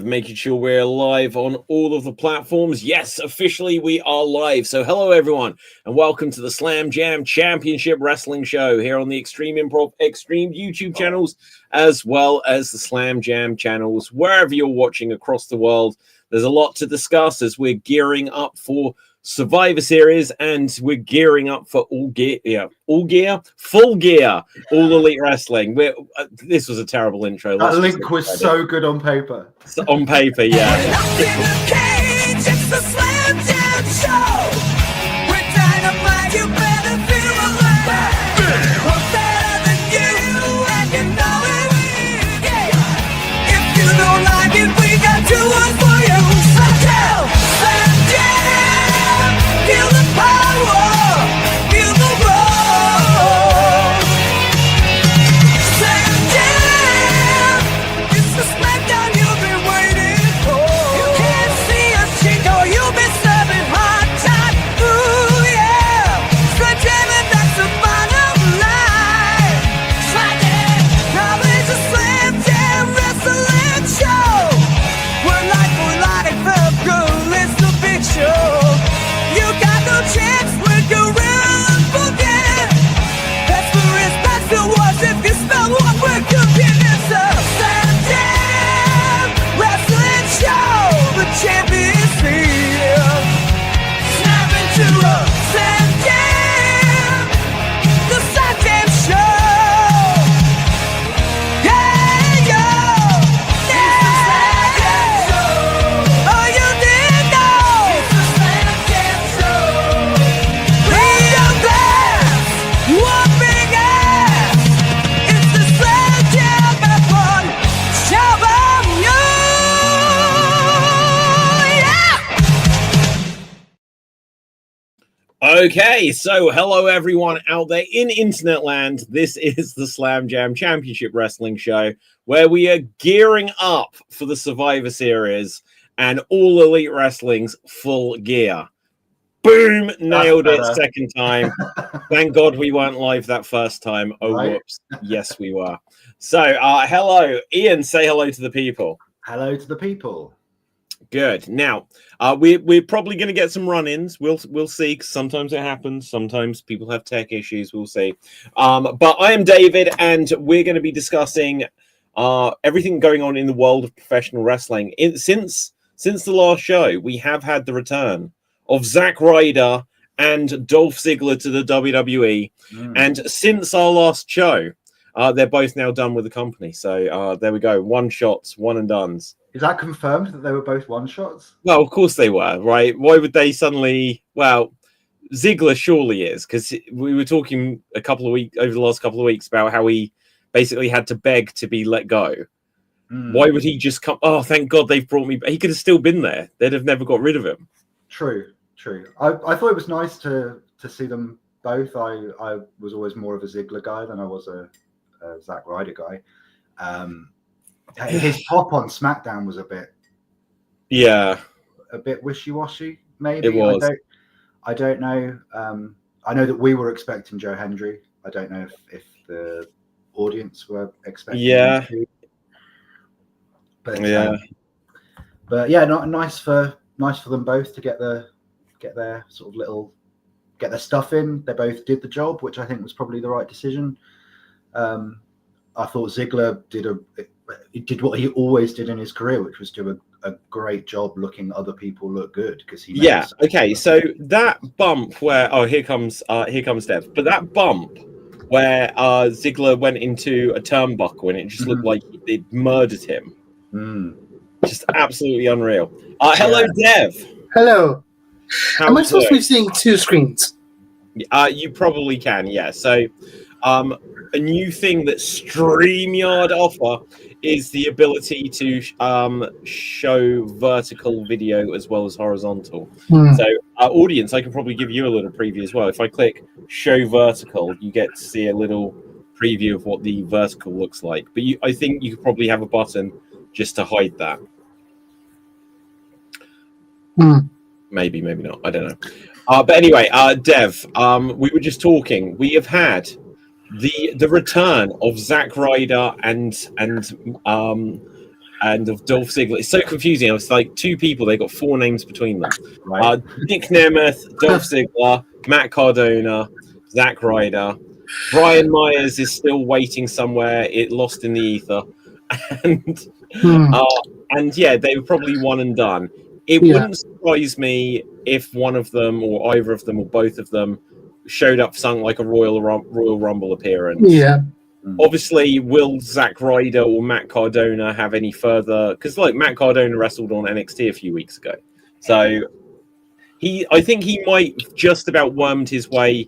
live, making sure we're live on all of the platforms. Yes, officially we are live. So hello everyone, and welcome to the Slam Jam Championship Wrestling Show here on the Extreme Improv Extreme YouTube channels, as well as the Slam Jam channels, wherever you're watching across the world. There's a lot to discuss as we're gearing up for Survivor Series, and we're gearing up for full gear, all Elite Wrestling. This was a terrible intro. That link was so good on paper. On paper, yeah. It's the Slam Jam Show. With Dynamite, you better feel alive. We're better than you, and you know it. Yeah. If you don't like it, we got two words for you. Slam Jam. Feel the power. Feel the roar. Slam Jam. It's the smackdown you've been waiting for. You can't see us, Chico. You've been serving hard time. Ooh, yeah. Slam Jam, and that's the bottom line. Slam Jam. Now it's a Slam Jam wrestling show. We're live for life, girl. It's the big show. You got no chance when you're real forget. That's the respect to us if you spell what we're cooking. It's a Slam Jam wrestling show. The champion's here. Snap into a Slam Jam. The Slam Jam show. Yeah, yo. Yeah. Oh, you didn't know. It's the Slam Jam show. Real glass. One big ass. It's the Slam Jam F1 show from you. Yeah. Okay, so hello everyone out there in internet land. This is the Slam Jam Championship Wrestling Show, where we are gearing up for the Survivor Series and All Elite Wrestling's full gear. Boom! Nailed it better. second time. Thank God we weren't live that first time. Oh, Right. whoops. Yes, we were. So, hello. Ian, say hello to the people. Hello to the people. Good. Now, we're probably going to get some run-ins. We'll see. 'Cause sometimes it happens. Sometimes people have tech issues. We'll see. But I am David, and we're going to be discussing everything going on in the world of professional wrestling. Since the last show, we have had the return of Zack Ryder and Dolph Ziggler to the WWE. And since our last show, they're both now done with the company. So there we go. One shots, one and dones. Is that confirmed that they were both one shots? Well, of course they were, right? Why would they suddenly? Well, Ziggler surely is, because we were talking over the last couple of weeks about how he basically had to beg to be let go. Why would he just come? Oh, thank God they've brought me back. He could have still been there. They'd have never got rid of him. True. I thought it was nice to see them both. I was always more of a Ziggler guy than I was a Zack Ryder guy. His pop on SmackDown was a bit wishy-washy, maybe. It was. I don't know. I know that we were expecting Joe Hendry. I don't know if the audience were expecting him to. But yeah, not nice for them both to get their sort of get their stuff in. They both did the job, which I think was probably the right decision. I thought Ziggler did what he always did in his career, which was do a great job looking other people look good, because he okay, so that bump where here comes Dev, but that bump where Ziggler went into a turnbuckle and it just looked like it murdered him. Just absolutely unreal. Hello, Dev. Hello. Am I supposed to be seeing two screens? You probably can, yeah. So a new thing that StreamYard offer is the ability to show vertical video as well as horizontal. So audience, I can probably give you a little preview as well. If I click show vertical, you get to see a little preview of what the vertical looks like. But I think you could probably have a button just to hide that. Maybe not. I don't know. But anyway, Dev, we were just talking. We have had the return of Zack Ryder and and of Dolph Ziggler. It's so confusing. It was like two people. They got four names between them. Right. Nick Nemeth, Dolph Ziggler, Matt Cardona, Zack Ryder. Brian Myers is still waiting somewhere. It lost in the ether, and yeah, they were probably one and done. It wouldn't surprise me if one of them, or either of them, or both of them, showed up for something like a Royal Rumble appearance. Yeah. Obviously, will Zack Ryder or Matt Cardona have any further? Because like Matt Cardona wrestled on NXT a few weeks ago, so I think he might just about wormed his way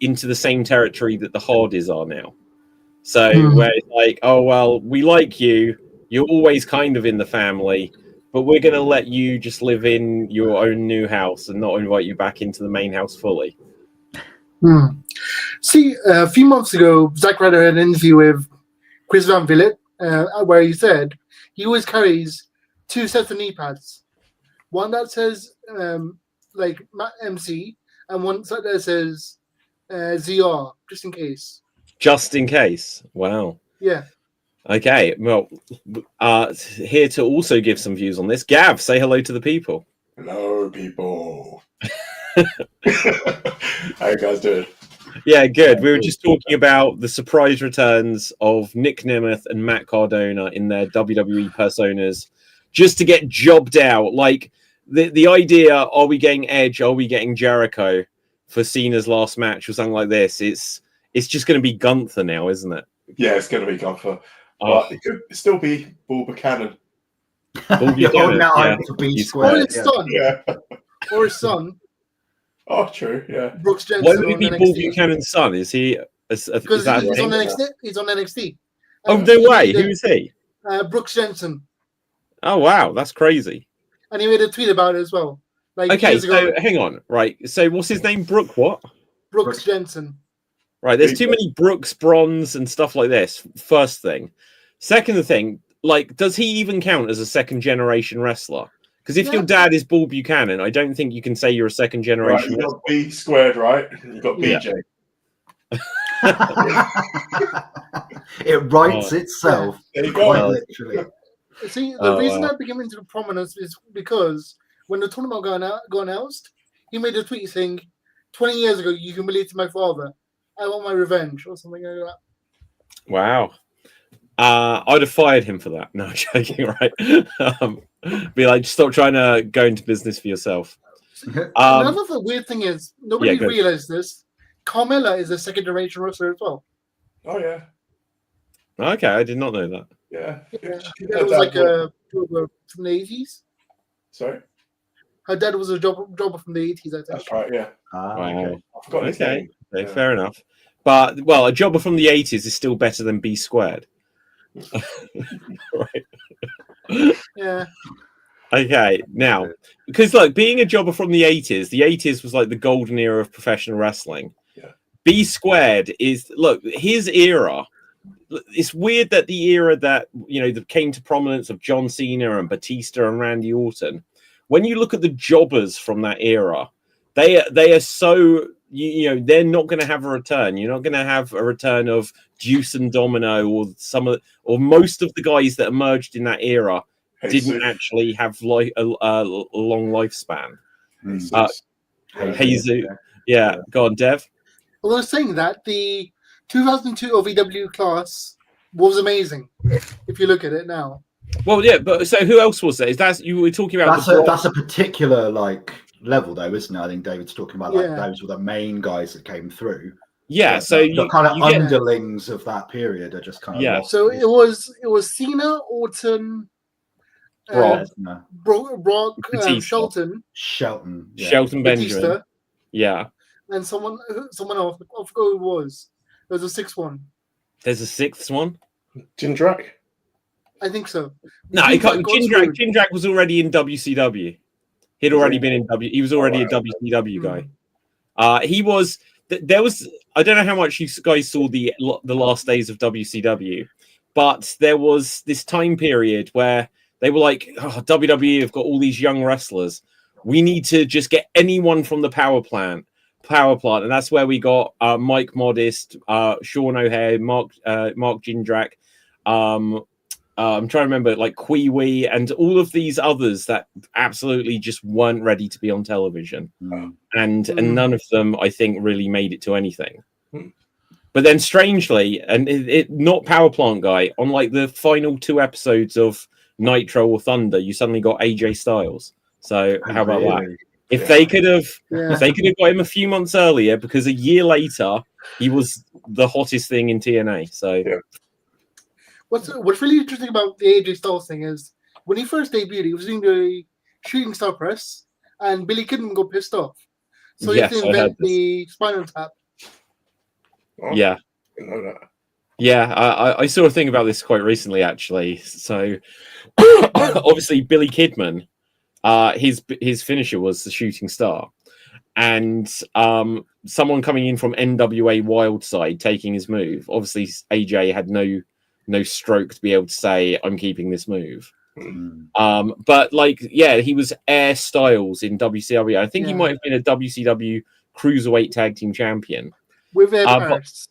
into the same territory that the Hardys are now. So where it's like, oh well, we like you. You're always kind of in the family, but we're going to let you just live in your own new house and not invite you back into the main house fully. See, a few months ago, Zack Ryder had an interview with Chris Van Vliet, where he said he always carries two sets of knee pads. One that says like Matt MC, and one that says ZR, just in case. Just in case. Wow. Yeah. Okay. Well, here to also give some views on this, Gav, say hello to the people. Hello, people. How you guys doing? Yeah, good. We were just talking about the surprise returns of Nick Nemeth and Matt Cardona in their WWE personas just to get jobbed out. Like the idea, are we getting Edge? Are we getting Jericho for Cena's last match or something like this? It's just going to be Gunther now, isn't it? Yeah, it's going to be Gunther. But it could still be Bull Buchanan. Bull Buchanan, Or his son. Yeah. Or his son. Oh, true. Yeah. Brooks Jensen. Why would he be on Bull NXT. Buchanan's son? Is he? Because is that he's on NXT. He's on NXT. Oh, no way. Who is he? Brooks Jensen. Oh, wow. That's crazy. And he made a tweet about it as well. Like Okay, years ago. so hang on. Right. So what's his name? Brooke what? Brooks Jensen. Right. There's too many Brooks, Bronze, and stuff like this. First thing. Second thing, like, does he even count as a second generation wrestler? Because if your dad is Bull Buchanan, I don't think you can say you're a second generation. Right, you've got B squared, right? You've got BJ. It writes itself. There you go. Quite literally. See, the reason that became into prominence is because when the tournament got announced, he made a tweet saying, 20 years ago, you humiliated my father. I want my revenge, or something like that. Wow. I'd have fired him for that. No, I'm joking, right? Be like, stop trying to go into business for yourself. Another weird thing is, nobody realized this. Carmella is a second generation wrestler as well. Oh, yeah. Okay, I did not know that. Yeah. It was like a jobber from the 80s. Sorry? Her dad was a jobber from the 80s, I think. That's right, yeah. Wow. Okay. I forgot his name. Okay, fair enough. But, well, a jobber from the 80s is still better than B squared. Right. Yeah. Okay, now, because like being a jobber from the 80s was like the golden era of professional wrestling. Yeah. B squared is, look, his era. It's weird that the era that, you know, that came to prominence of John Cena and Batista and Randy Orton, when you look at the jobbers from that era, they are so, you know, they're not going to have a return. You're not going to have a return of Deuce and Domino or most of the guys that emerged in that era didn't actually have like a long lifespan. Jesus. Yeah. Go on, Dev. Well, I was saying that the 2002 OVW class was amazing. If you look at it now. Well, yeah, but so who else was there? Is that you were talking about? That's a particular like level, though, isn't it? I think David's talking about like those were the main guys that came through. Yeah, so the kind of underlings of that period are just kind of lost. So it was Cena, Orton, Brock, Shelton, Shelton Benjamin, and someone else. I forgot who it was. There's a sixth one. There's a sixth one. Jindrak. I think so. No, Jindrak was already in WCW. He'd already been in He was already a WCW guy. He was. There was. I don't know how much you guys saw the last days of WCW, but there was this time period where they were like, WWE have got all these young wrestlers. We need to just get anyone from the power plant, and that's where we got Mike Modest, Sean O'Hare, Mark Jindrak. I'm trying to remember, like Kiwi and all of these others that absolutely just weren't ready to be on television, and none of them, I think, really made it to anything. But then, strangely, and it not Power Plant Guy, on like the final 2 episodes of Nitro or Thunder, you suddenly got AJ Styles. So how about that? If they could have, if they could have got him a few months earlier, because a year later he was the hottest thing in TNA. So. What's really interesting about the AJ Styles thing is when he first debuted, he was doing the shooting star press, and Billy Kidman got pissed off, so he had to invent the spinal tap. Oh, yeah, I didn't know that. Yeah, I saw a thing about this quite recently, actually. So obviously, Billy Kidman, his finisher was the shooting star, and someone coming in from NWA Wildside taking his move. Obviously, AJ had no stroke to be able to say, I'm keeping this move. But like, yeah, he was Air Styles in WCW. I think he might have been a WCW Cruiserweight Tag Team Champion. With Air Paris.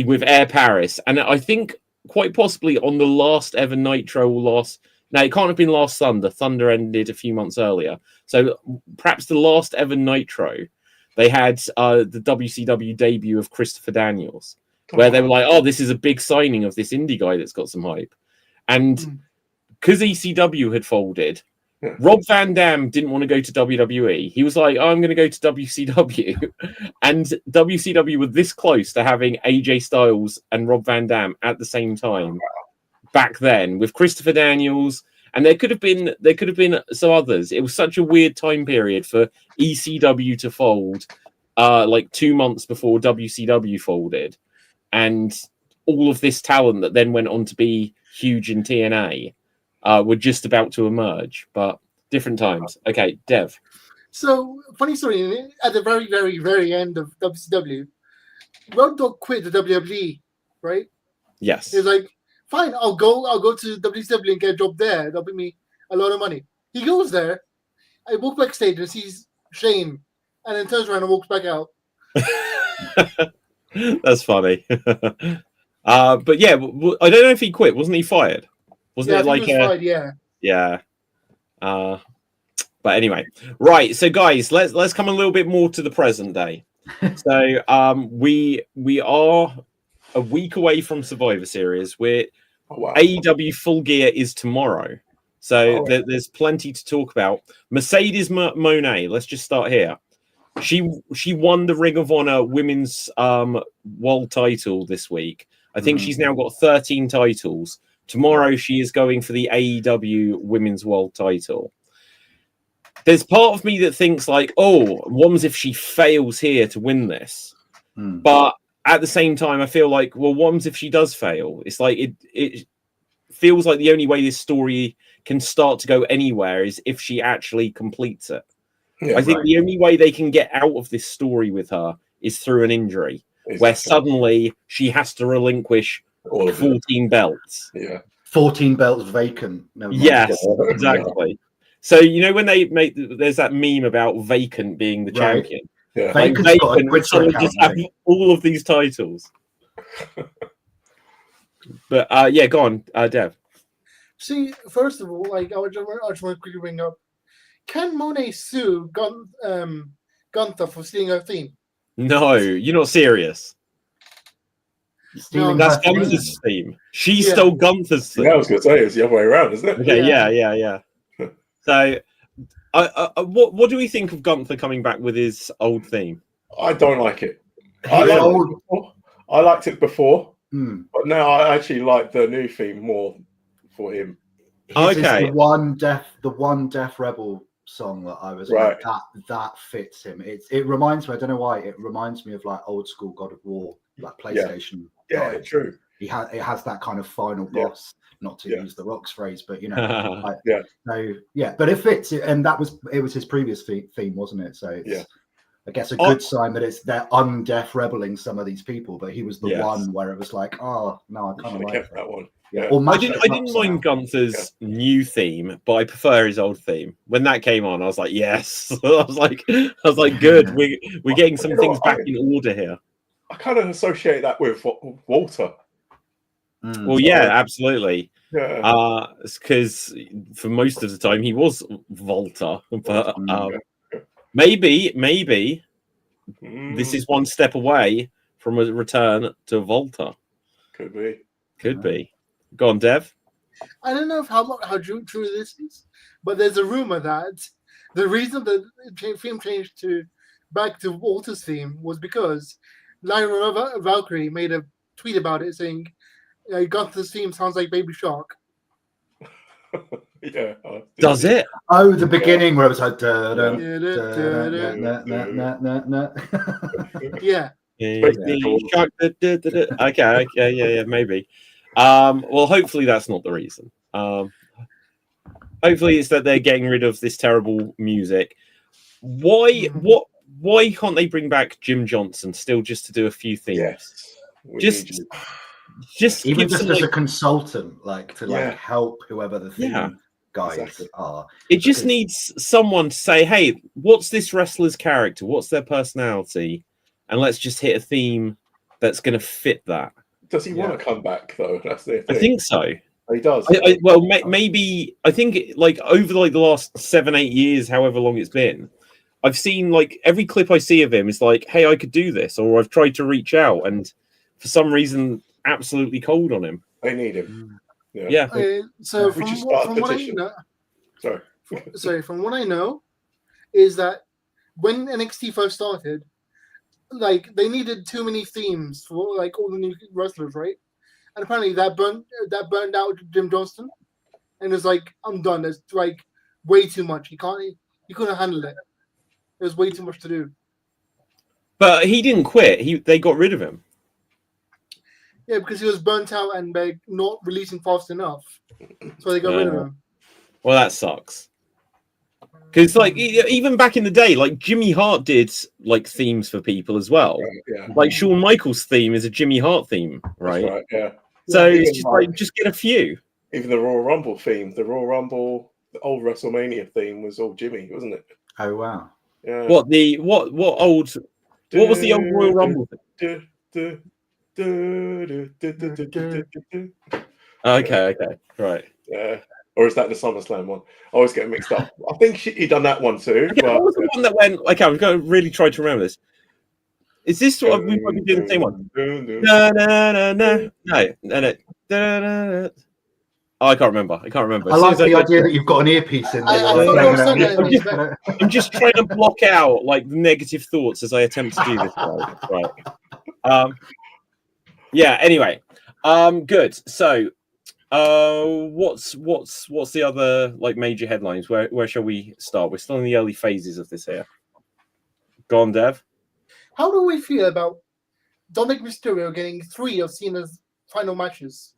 With Air Paris. And I think quite possibly on the last ever Nitro or no, it can't have been last Thunder. Thunder ended a few months earlier. So perhaps the last ever Nitro, they had the WCW debut of Christopher Daniels, where they were like, oh, this is a big signing of this indie guy that's got some hype. And because ECW had folded, Rob Van Dam didn't want to go to WWE. He was like, oh, I'm going to go to WCW. And WCW were this close to having AJ Styles and Rob Van Dam at the same time back then with Christopher Daniels. And there could have been some others. It was such a weird time period for ECW to fold like 2 months before WCW folded. And all of this talent that then went on to be huge in TNA were just about to emerge, but different times. Okay, Dev. So, funny story, at the very, very, very end of WCW, Road Dogg quit the WWE, right? Yes. He was like, fine, I'll go to WCW and get a job there. That'll bring me a lot of money. He goes there, I walk backstage and sees Shane, and then turns around and walks back out. That's funny. But yeah, I don't know if he quit. Wasn't he fired? Wasn't it like he was fired, yeah. Yeah. But anyway, right. So guys, let's come a little bit more to the present day. So we are a week away from Survivor Series. AEW Full Gear is tomorrow. So there's plenty to talk about. Mercedes Moné, let's just start here. She won the Ring of Honor Women's World title this week. I think she's now got 13 titles. Tomorrow she is going for the AEW Women's World title. There's part of me that thinks like, oh, what if she fails here to win this? But at the same time, I feel like, well, what if she does fail? It's like it feels like the only way this story can start to go anywhere is if she actually completes it. I think the only way they can get out of this story with her is through an injury, where suddenly she has to relinquish all 14 belts. Yeah, 14 belts vacant. Yes, exactly. So you know when they make there's that meme about vacant being the champion. Yeah, like vacant would suddenly just have all of these titles. But yeah, go on, Dev. See, first of all, like I just want to quickly bring up. Can Monet sue Gunther for stealing her theme? No, you're not serious. Stealing that's Gunther's theme. She stole Gunther's theme. Yeah, I was going to say it's the other way around, isn't it? Okay, yeah. So, what do we think of Gunther coming back with his old theme? I don't like it. I liked it before, but now I actually like the new theme more for him. Okay, the one Death Rebel song that I was like, that fits him. It reminds me. I don't know why. It reminds me of like old school God of War, like PlayStation. Yeah, true. It has that kind of final boss. Not to use the Rock's phrase, but you know, but it fits. And it was his previous theme, wasn't it? So it's, I guess a good sign that they're undeath rebeling some of these people. But he was the one where it was like, oh no, I kind of like that one. Yeah. I didn't mind Gunther's new theme, but I prefer his old theme. When that came on, I was like, yes. I was like, good. We're getting some things back in order here. I kind of associate that with Walter. Well, yeah, absolutely. Yeah. Because for most of the time he was Volta, but maybe this is one step away from a return to Volta. Could be. Could be. Go on, Dev. I don't know how true this is, but there's a rumor that the reason the theme changed back to Walter's theme was because Lyra Valkyrie made a tweet about it saying, Gunther's theme sounds like Baby Shark. Yeah. Does it? Oh, the beginning where it was like yeah. Okay, yeah, maybe. Well, hopefully that's not the reason. Hopefully it's that they're getting rid of this terrible music. Why can't they bring back Jim Johnson still just to do a few themes? Yes. Just even give just some, as a consultant, to help whoever the theme guys are. It just needs someone to say, "Hey, what's this wrestler's character? What's their personality?" And let's just hit a theme that's going to fit that. Does he want to come back though? That's the thing. I think so. He does. Maybe I think over the last 7-8 years, however long it's been, I've seen every clip I see of him is like, "Hey, I could do this," or I've tried to reach out, and for some reason, absolutely cold on him. They need him. Yeah. So from what I know, from what I know, is that when NXT first started, they needed too many themes for all the new wrestlers, right? And apparently that burned out Jim Johnston, and it was like, I'm done. There's way too much. He couldn't handle it. There's way too much to do. But he didn't quit. They got rid of him. Yeah, because he was burnt out and not releasing fast enough, so they got rid of him. Well, that sucks. Because even back in the day, Jimmy Hart did themes for people as well. Yeah. Shawn Michaels' theme is a Jimmy Hart theme, right? That's right. Yeah. So it's just just get a few. Even the Royal Rumble theme, the old WrestleMania theme was all Jimmy, wasn't it? Oh wow. Yeah. What was the old Royal Rumble thing? Okay, right. Yeah. Or is that the SummerSlam one? I always get mixed up. I think he done that one too. Okay, what was the one that went? Okay, I'm going to really try to remember this. Is this what we might be doing the same one? No. Oh, I can't remember. I like the idea that you've got an earpiece in there. I'm just trying to block out the negative thoughts as I attempt to do this. Right. Yeah. Anyway. Good. So, what's the other major headlines? Where shall we start? We're still in the early phases of this here. Go on, Dev. How do we feel about Dominic Mysterio getting 3 of Cena's final matches?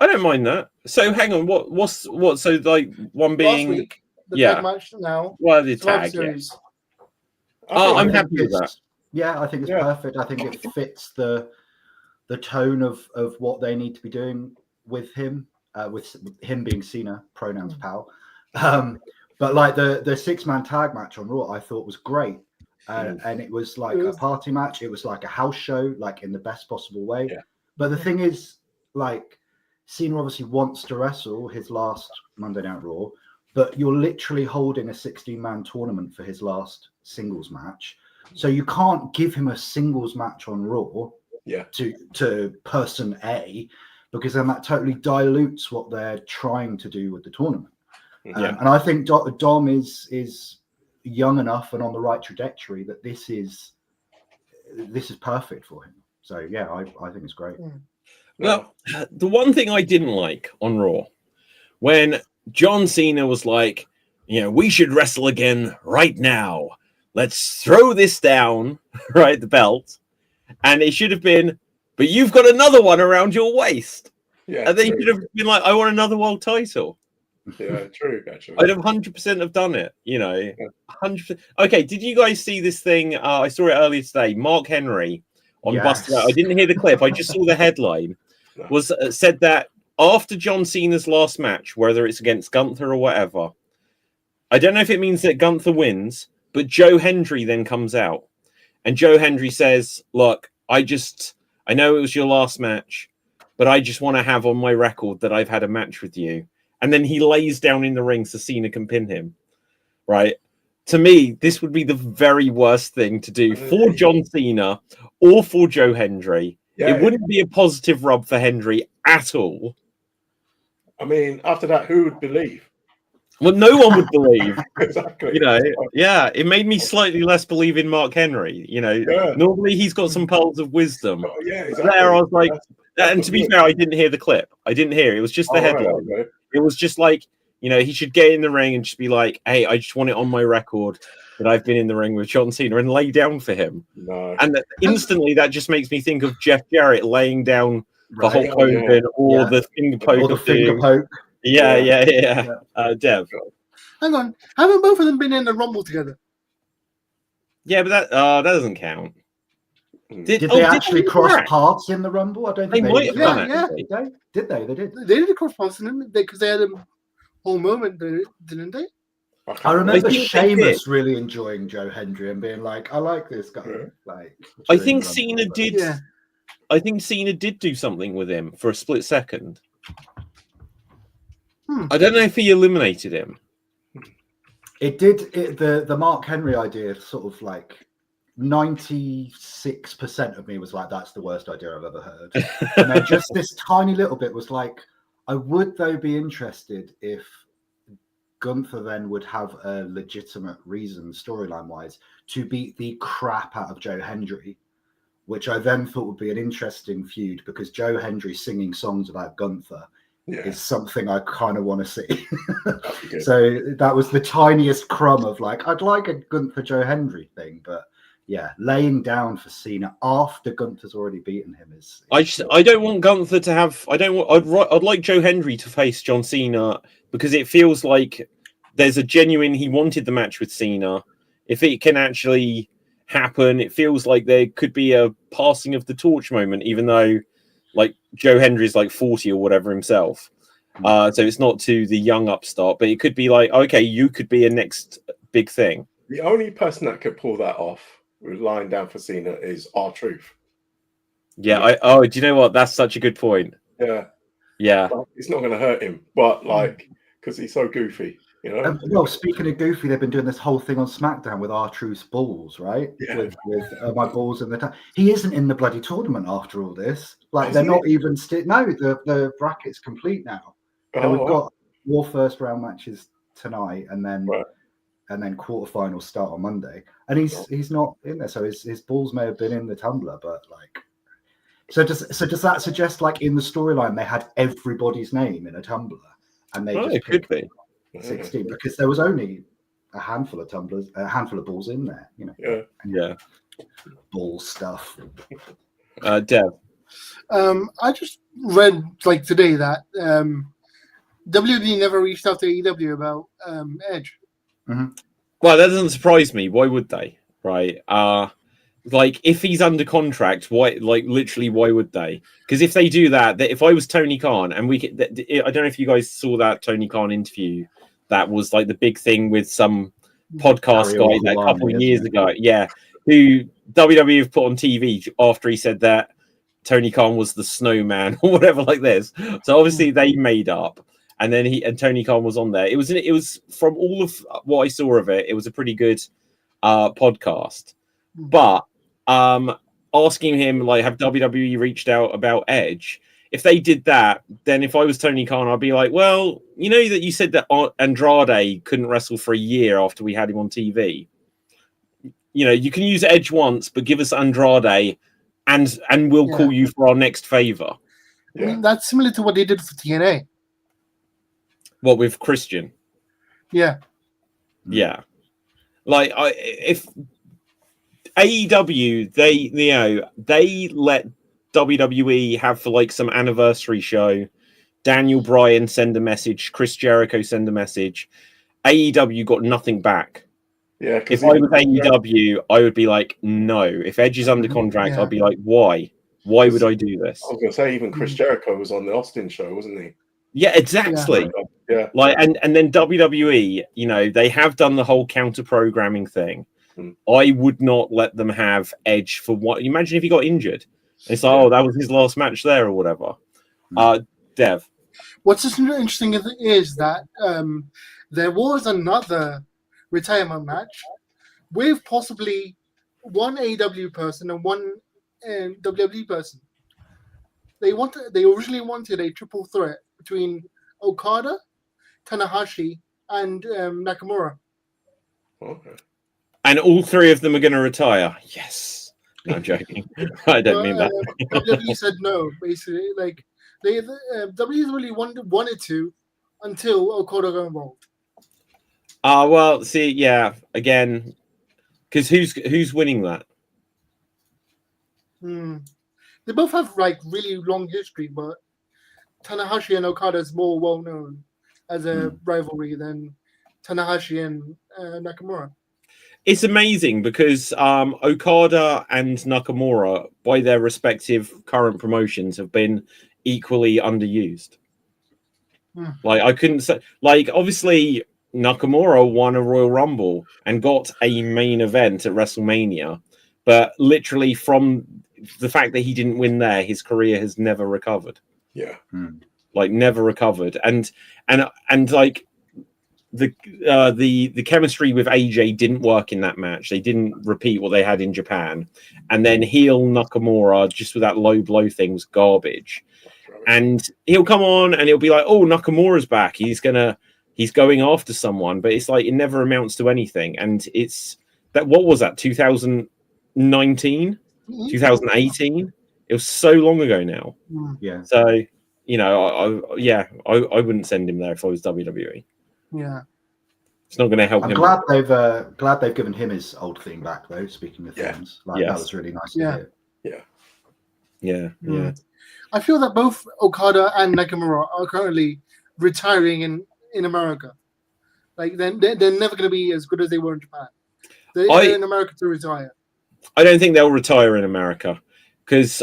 I don't mind that. So hang on, what? So one being last week, the tag match now. Well, the tag. Series. I'm happy with that. Yeah, I think it's perfect. I think it fits the tone of what they need to be doing with him, with him being Cena, pronouns pal. But the 6-man tag match on Raw, I thought was great. And it was a party match. It was like a house show, in the best possible way. Yeah. But the thing is, Cena obviously wants to wrestle his last Monday Night Raw, but you're literally holding a 16-man tournament for his last singles match. So you can't give him a singles match on Raw to person A, because then that totally dilutes what they're trying to do with the tournament. And I think Dom is young enough and on the right trajectory that this is perfect for him. So yeah, I think it's great. Well, the one thing I didn't like on Raw, when John Cena was like, we should wrestle again right now. Let's throw this down, right, the belt. And it should have been, but you've got another one around your waist. Yeah, and then you should have been like, I want another world title. Yeah, true, actually. I'd have 100% have done it, 100%. Okay, did you guys see this thing? I saw it earlier today. Mark Henry on Busted Out. I didn't hear the clip. I just saw the headline. Was said that after John Cena's last match, whether it's against Gunther or whatever, I don't know if it means that Gunther wins, but Joe Hendry then comes out. And Joe Hendry says, look, I know it was your last match, but I just want to have on my record that I've had a match with you. And then he lays down in the ring so Cena can pin him, right? To me, this would be the very worst thing to do for John Cena or for Joe Hendry. It wouldn't be a positive rub for Hendry at all. I mean, after that, who would believe? Well, no one would believe. Exactly. You know, yeah, it made me slightly less believe in Mark Henry. You know, normally he's got some pearls of wisdom. Oh, yeah, exactly. There, I was like, and to be fair, I didn't hear the clip. I didn't hear it. It was just the headline. Right, okay. It was just like, you know, he should get in the ring and just be like, hey, I just want it on my record that I've been in the ring with John Cena and lay down for him. No. And instantly that just makes me think of Jeff Jarrett laying down for Hulk Hogan or the finger poke. Or the finger poke. Yeah. Dev. Hang on. Haven't both of them been in the Rumble together? Yeah, but that doesn't count. Did they actually cross paths in the Rumble? I don't think they might have done it. Yeah. Did they? They did. They did cross paths, because they had a whole moment, didn't they? I remember Sheamus really enjoying Joe Hendry and being like, "I like this guy." Like, I think Cena did. Yeah. I think Cena did do something with him for a split second. I don't know if he eliminated him. It did. The Mark Henry idea, sort of like 96% of me was like, "That's the worst idea I've ever heard." And then just this tiny little bit was like, I would though be interested if Gunther then would have a legitimate reason, storyline wise, to beat the crap out of Joe Hendry, which I then thought would be an interesting feud because Joe Hendry singing songs about Gunther is something I kind of want to see. So that was the tiniest crumb of like, I'd like a Gunther Joe Hendry thing, but yeah, laying down for Cena after Gunther's already beaten him is. I don't want Gunther to have. I'd like Joe Hendry to face John Cena because it feels like there's a genuine. He wanted the match with Cena. If it can actually happen, it feels like there could be a passing of the torch moment, even though like Joe Hendry is like 40 or whatever himself. So it's not to the young upstart, but it could be like, okay, you could be a next big thing. The only person that could pull that off with lying down for Cena is R-Truth. Yeah. Do you know what? That's such a good point. Yeah. Like, it's not going to hurt him, but like, because he's so goofy, you know. Well, speaking of goofy, they've been doing this whole thing on SmackDown with R-Truth's balls, right? Yeah. With my balls in the he isn't in the bloody tournament after all this. Like they're not even no. The bracket's complete now. And we've got more first round matches tonight, and then quarterfinals start on Monday. And he's not in there, so his balls may have been in the tumbler, but like. So does that suggest like in the storyline they had everybody's name in a tumbler and they just could be 16 because there was only a handful of tumblers, a handful of balls in there, you know. Yeah. Ball stuff. Dev. I just read like today that WWE never reached out to AEW about Edge. Mm-hmm. Well, that doesn't surprise me. Why would they? Right. Like if he's under contract, why? Like literally, why would they? Because if they do that, if I was Tony Khan, and I don't know if you guys saw that Tony Khan interview, that was like the big thing with some podcast guy that a couple of years ago, who WWE have put on TV after he said that Tony Khan was the snowman or whatever like this. So obviously they made up, and then Tony Khan was on there. It was from all of what I saw of it, it was a pretty good podcast, but. Asking him like, have WWE reached out about Edge? If they did that, then if I was Tony Khan, I'd be like, well, you know that you said that Andrade couldn't wrestle for a year after we had him on TV. You know, you can use Edge once, but give us Andrade, and we'll call you for our next favor. I mean, that's similar to what they did for TNA. What with Christian? Yeah. Like if. AEW, they let WWE have for like some anniversary show. Daniel Bryan send a message, Chris Jericho send a message. AEW got nothing back. Yeah, if I was AEW, I would be like, no. If Edge is under contract, I'd be like, why? Why would I do this? I was going to say, even Chris Jericho was on the Austin show, wasn't he? Yeah, exactly. Yeah. Like, and then WWE, you know, they have done the whole counter programming thing. I would not let them have Edge for what. Imagine if he got injured. It's like, that was his last match there or whatever. Dev. What's just interesting is that there was another retirement match with possibly one AEW person and one WWE person. They originally wanted a triple threat between Okada, Tanahashi, and Nakamura. Okay. And all three of them are going to retire. Yes. No, I'm joking. I don't mean that. WWE said no, basically. Like WWE really wanted to until Okada got involved. Well, see, yeah, again, because who's winning that? They both have like really long history, but Tanahashi and Okada is more well known as a rivalry than Tanahashi and Nakamura. It's amazing because Okada and Nakamura, by their respective current promotions, have been equally underused. Like, I couldn't say, like, obviously Nakamura won a Royal Rumble and got a main event at WrestleMania, but literally from the fact that he didn't win there, his career has never recovered. Yeah. Like, never recovered. And like, the chemistry with AJ didn't work in that match. They didn't repeat what they had in Japan. And then heel Nakamura, just with that low blow thing, was garbage. And he'll come on and he'll be like, oh, Nakamura's back. He's going after someone, but it's like it never amounts to anything. And it's that, what was that, 2019, 2018? It was so long ago now. Yeah. So, you know, I wouldn't send him there if I was WWE. Yeah. It's not going to help I'm him. glad they've given him his old theme back though. Speaking of themes, that was really nice to hear. Yeah. I feel that both Okada and Nakamura are currently retiring in America. Like they're never going to be as good as they were in Japan. They're in America to retire. I don't think they'll retire in America because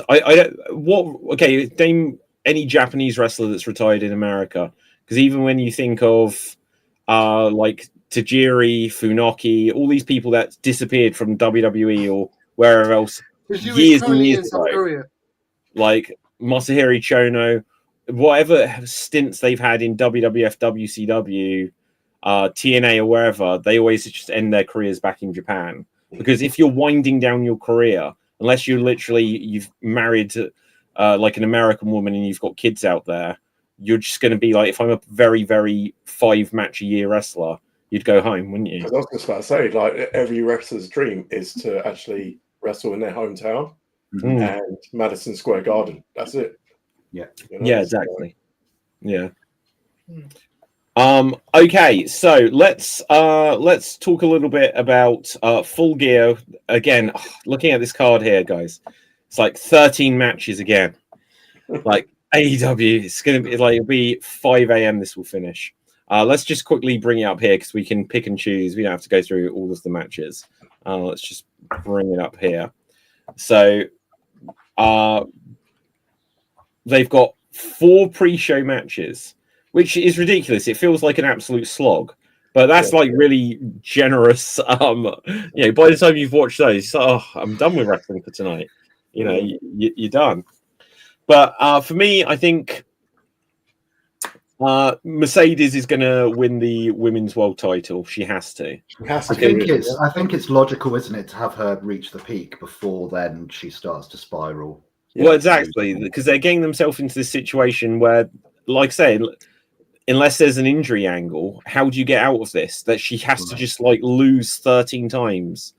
name any Japanese wrestler that's retired in America, because even when you think of like Tajiri, Funaki, all these people that disappeared from WWE or wherever else years and years ago, like Masahiro Chono, whatever stints they've had in WWF, WCW, TNA or wherever, they always just end their careers back in Japan. Because if you're winding down your career, unless you've married like an American woman and you've got kids out there, you're just going to be like, if I'm a very, very 5-match a year wrestler, you'd go home, wouldn't you? I was just about to say, like, every wrestler's dream is to actually wrestle in their hometown and Madison Square Garden. That's it. Yeah. You know, yeah, exactly. Yeah. Okay, so let's talk a little bit about Full Gear. Again, looking at this card here, guys, it's like 13 matches again. Like AEW, it's gonna be like, it'll be 5 a.m. this will finish. Let's just quickly bring it up here because we can pick and choose. We don't have to go through all of the matches. Let's just bring it up here. So they've got 4 pre-show matches, which is ridiculous. It feels like an absolute slog, but that's like really generous. By the time you've watched those, I'm done with wrestling for tonight. You know, you're done. But for me, I think Mercedes is going to win the women's world title. She has to. I think it's logical, isn't it, to have her reach the peak before then she starts to spiral. Well, exactly, because they're getting themselves into this situation where, like I say, unless there's an injury angle, how do you get out of this? That she has to just like lose 13 times,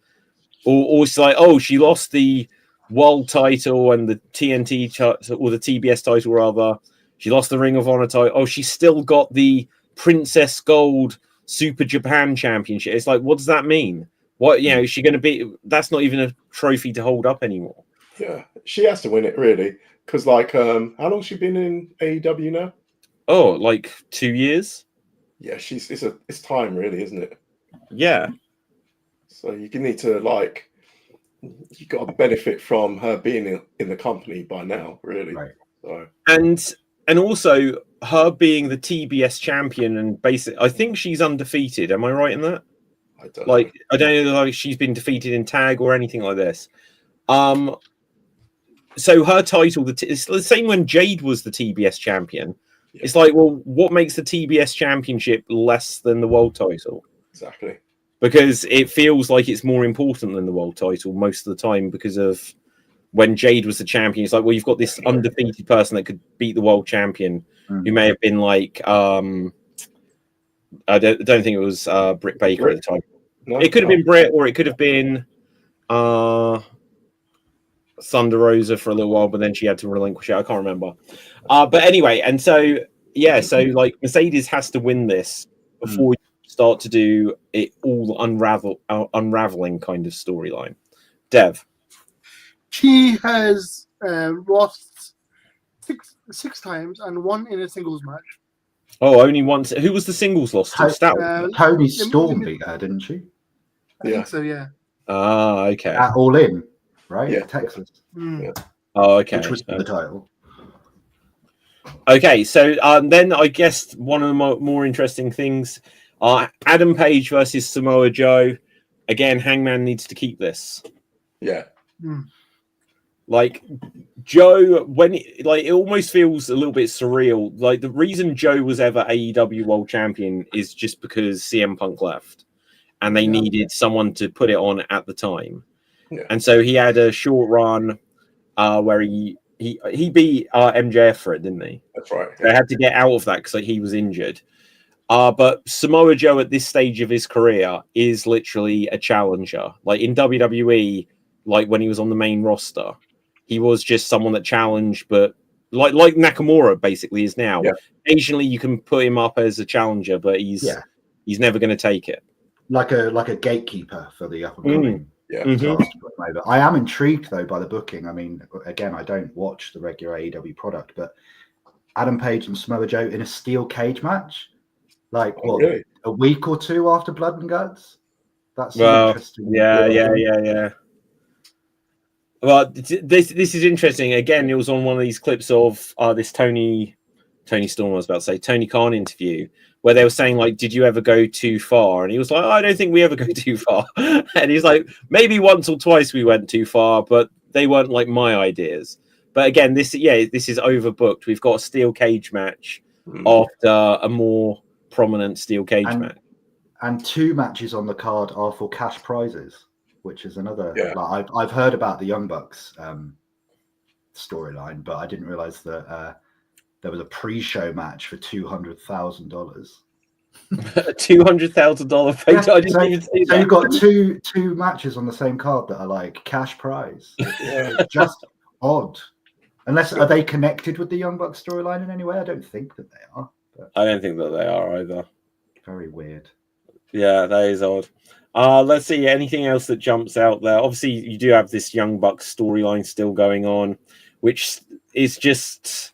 or it's like, oh, she lost the world title and the TNT or the TBS title rather. She lost the Ring of Honor title. Oh, she's still got the Princess Gold Super Japan Championship. It's like, what does that mean? What, is she going to be? That's not even a trophy to hold up anymore. Yeah, she has to win it really, because like, how long has she been in AEW now? Oh, like 2 years. Yeah, it's time really, isn't it? Yeah. So you need to like, you got to benefit from her being in the company by now, really. Right. So and also her being the TBS champion and basically, I think she's undefeated. Am I right in that? I don't know. I don't know, like she's been defeated in tag or anything like this. so her title, it's the same when Jade was the TBS champion. Yeah. It's like, well, what makes the TBS championship less than the world title? Exactly. Because it feels like it's more important than the world title most of the time, because of when Jade was the champion. It's like, well, you've got this undefeated person that could beat the world champion, who may have been like, I don't think it was Britt Baker at the time. No, it could have been Britt, or it could have been Thunder Rosa for a little while, but then she had to relinquish it. I can't remember. But anyway, and so like Mercedes has to win this before you start to do it all unraveling kind of storyline. Dev, she has lost six times and won in a singles match. Oh, only once. Who was the singles loss to? Tony Storm beat her, didn't she? I think so, yeah. Ah, okay. At All In, right? Yeah, Texas. Yeah. Oh, okay. Which was the title. Okay, so then I guess one of the more interesting things are Adam Page versus Samoa Joe. Again, Hangman needs to keep this. Yeah. Like Joe, it almost feels a little bit surreal. Like the reason Joe was ever AEW World Champion is just because CM Punk left, and they needed someone to put it on at the time. Yeah. And so he had a short run where he beat MJF for it, didn't he? That's right. Yeah. They had to get out of that because he was injured. But Samoa Joe at this stage of his career is literally a challenger. Like in WWE, like when he was on the main roster, he was just someone that challenged, but like Nakamura basically is now. Yeah. Occasionally you can put him up as a challenger, but he's never going to take it. Like a gatekeeper for the up and coming. I am intrigued though by the booking. I mean, again, I don't watch the regular AEW product, but Adam Page and Samoa Joe in a steel cage match, like really? A week or two after Blood and Guts. That's interesting. Yeah. Well, this is interesting. Again, it was on one of these clips of this Tony Storm, I was about to say, Tony Khan interview, where they were saying, like, did you ever go too far? And he was like, I don't think we ever go too far. And he's like, maybe once or twice we went too far, but they weren't like my ideas. But again, this is overbooked. We've got a steel cage match after a more prominent steel cage match. And 2 matches on the card are for cash prizes, which is another. Yeah. Like, I've heard about the Young Bucks storyline, but I didn't realize that there was a pre-show match for $200,000. $200,000 pay. I didn't even see that. So you've got two matches on the same card that are like cash prize. It's just odd. Unless, are they connected with the Young Bucks storyline in any way? I don't think that they are. But I don't think that they are either. Very weird. Yeah, that is odd. Let's see, anything else that jumps out there? Obviously, you do have this Young Bucks storyline still going on, which is just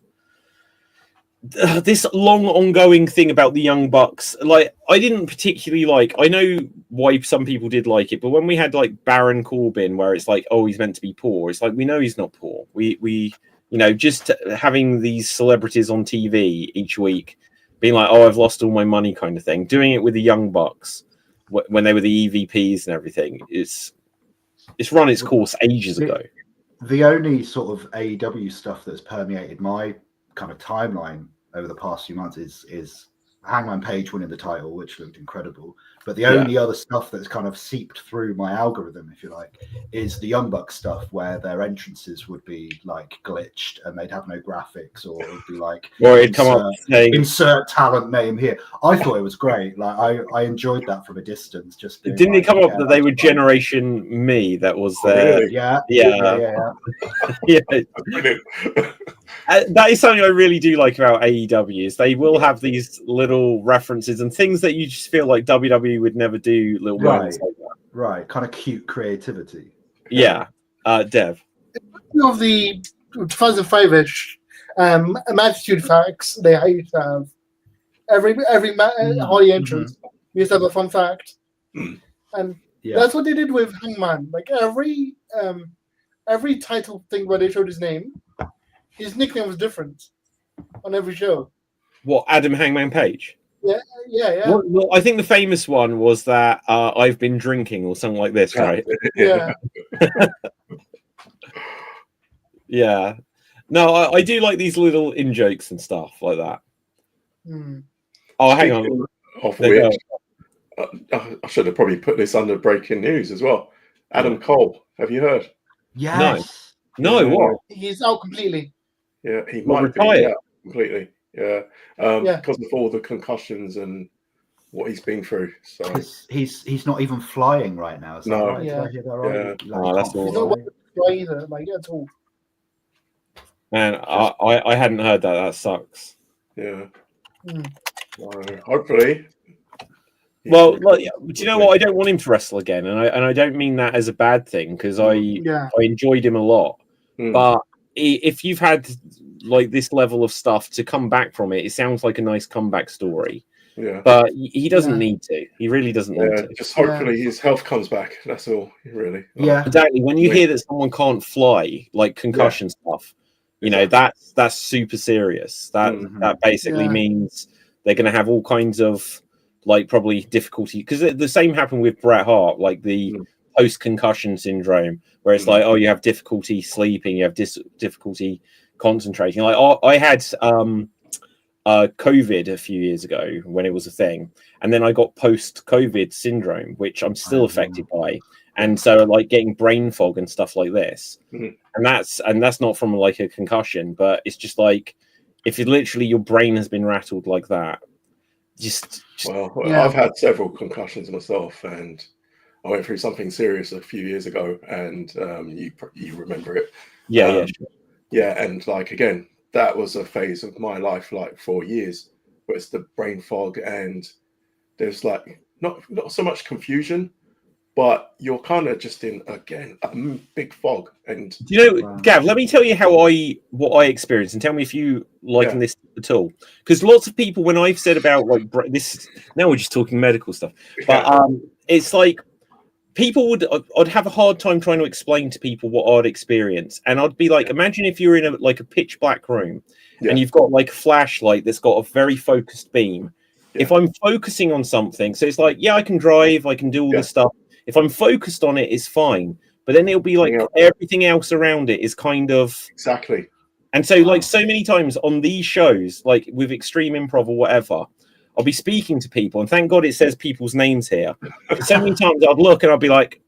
this long ongoing thing about the Young Bucks. Like, I didn't particularly like. I know why some people did like it, but when we had like Baron Corbin, where it's like, oh, he's meant to be poor. It's like, we know he's not poor. We just having these celebrities on TV each week, being like, oh, I've lost all my money, kind of thing. Doing it with the Young Bucks when they were the EVPs and everything, it's run its course ages ago. The only sort of AEW stuff that's permeated my kind of timeline over the past few months is Hangman Page winning the title, which looked incredible. But the only other stuff that's kind of seeped through my algorithm, if you like, is the Young Bucks stuff, where their entrances would be like glitched and they'd have no graphics, or it would be like, or it'd come up saying, insert talent name here. I thought it was great. Like I enjoyed that from a distance. Just didn't it come up that they were Generation Me? That was their yeah. That is something I really do like about AEW, is they will have these little references and things that you just feel like WWE would never do, little moments like that. Right, kind of cute creativity. Yeah. Dev. Of the 2005-ish Attitude Facts, they used to have every Holly entrance used to have a fun fact. And that's what they did with Hangman. Like every title thing where they showed his name, his nickname was different on every show. What, Adam Hangman Page? Yeah. Well, I think the famous one was that I've been drinking or something like this, right? Yeah. Yeah. No, I do like these little in jokes and stuff like that. Oh, hang on. Speaking of which, I should have probably put this under breaking news as well. Adam Cole, have you heard? Yes. No, Yeah. what? He's out completely. Yeah, he Well, might be retired. completely. Yeah, because of all the concussions and what he's been through. So He's not even flying right now. Is that No. right? Did I hear that right? Yeah. Like, Oh, he that's can't He's awful. not fly. well either, like at all. Man, I hadn't heard that. That sucks. yeah. So hopefully. Well, like, do you know what? I don't want him to wrestle again, and I don't mean that as a bad thing because I enjoyed him a lot. But if you've had like this level of stuff to come back from it, it sounds like a nice comeback story. Yeah. But he doesn't need to. He really doesn't need to. Just hopefully his health comes back. That's all, really. Yeah. Exactly. When you hear that someone can't fly, like concussion stuff, you know, that's super serious. That basically means they're going to have all kinds of like probably difficulty, because the same happened with Bret Hart, like the post-concussion syndrome, where it's like, oh, you have difficulty sleeping, you have difficulty concentrating. Like I had COVID a few years ago when it was a thing, and then I got post-COVID syndrome, which I'm still affected by, and so like getting brain fog and stuff like this, and that's not from like a concussion, but it's just like if you literally your brain has been rattled like that. I've had several concussions myself, and I went through something serious a few years ago, and you remember it. And like again, that was a phase of my life, like 4 years, where it's the brain fog, and there's like not so much confusion, but you're kind of just in again a big fog. And do you know, Gav, let me tell you what I experienced, and tell me if you liken this at all. Because lots of people, when I've said about like this, now we're just talking medical stuff, but it's like I'd have a hard time trying to explain to people what I'd experience, and I'd be like, imagine if you're in a pitch black room, and you've got like a flashlight that's got a very focused beam. If I'm focusing on something, so it's like, I can drive, I can do all this stuff. If I'm focused on it, it's fine. But then it'll be like everything else around it is kind of exactly. And so, like so many times on these shows, like with Extreme Improv or whatever, I'll be speaking to people, and thank God it says people's names here. So many times I'd look and I'd be like,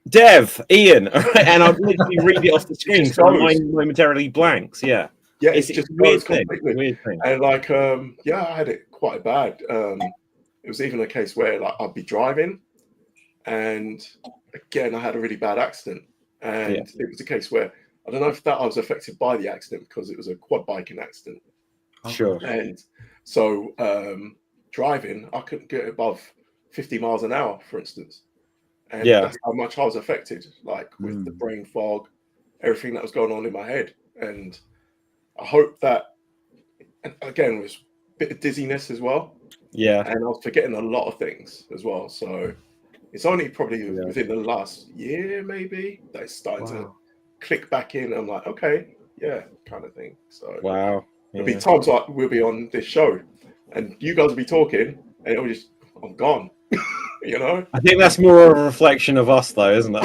Dev, Ian, and I'd literally read it off the screen, so my mind momentarily blanks. Yeah, it's just weird completely. Weird thing. And like, I had it quite bad. It was even a case where like I'd be driving, and again I had a really bad accident, and it was a case where I don't know if I was affected by the accident because it was a quad biking accident. Sure. And so driving, I couldn't get above 50 miles an hour, for instance. And that's how much I was affected, like with the brain fog, everything that was going on in my head. And I hope that, and again, it was a bit of dizziness as well. Yeah. And I was forgetting a lot of things as well. So it's only probably within the last year, maybe, that it's starting to click back in. I'm like, okay, kind of thing. So wow. There'll be times like we'll be on this show and you guys will be talking and it'll just, I'm gone. You know? I think that's more of a reflection of us though, isn't it?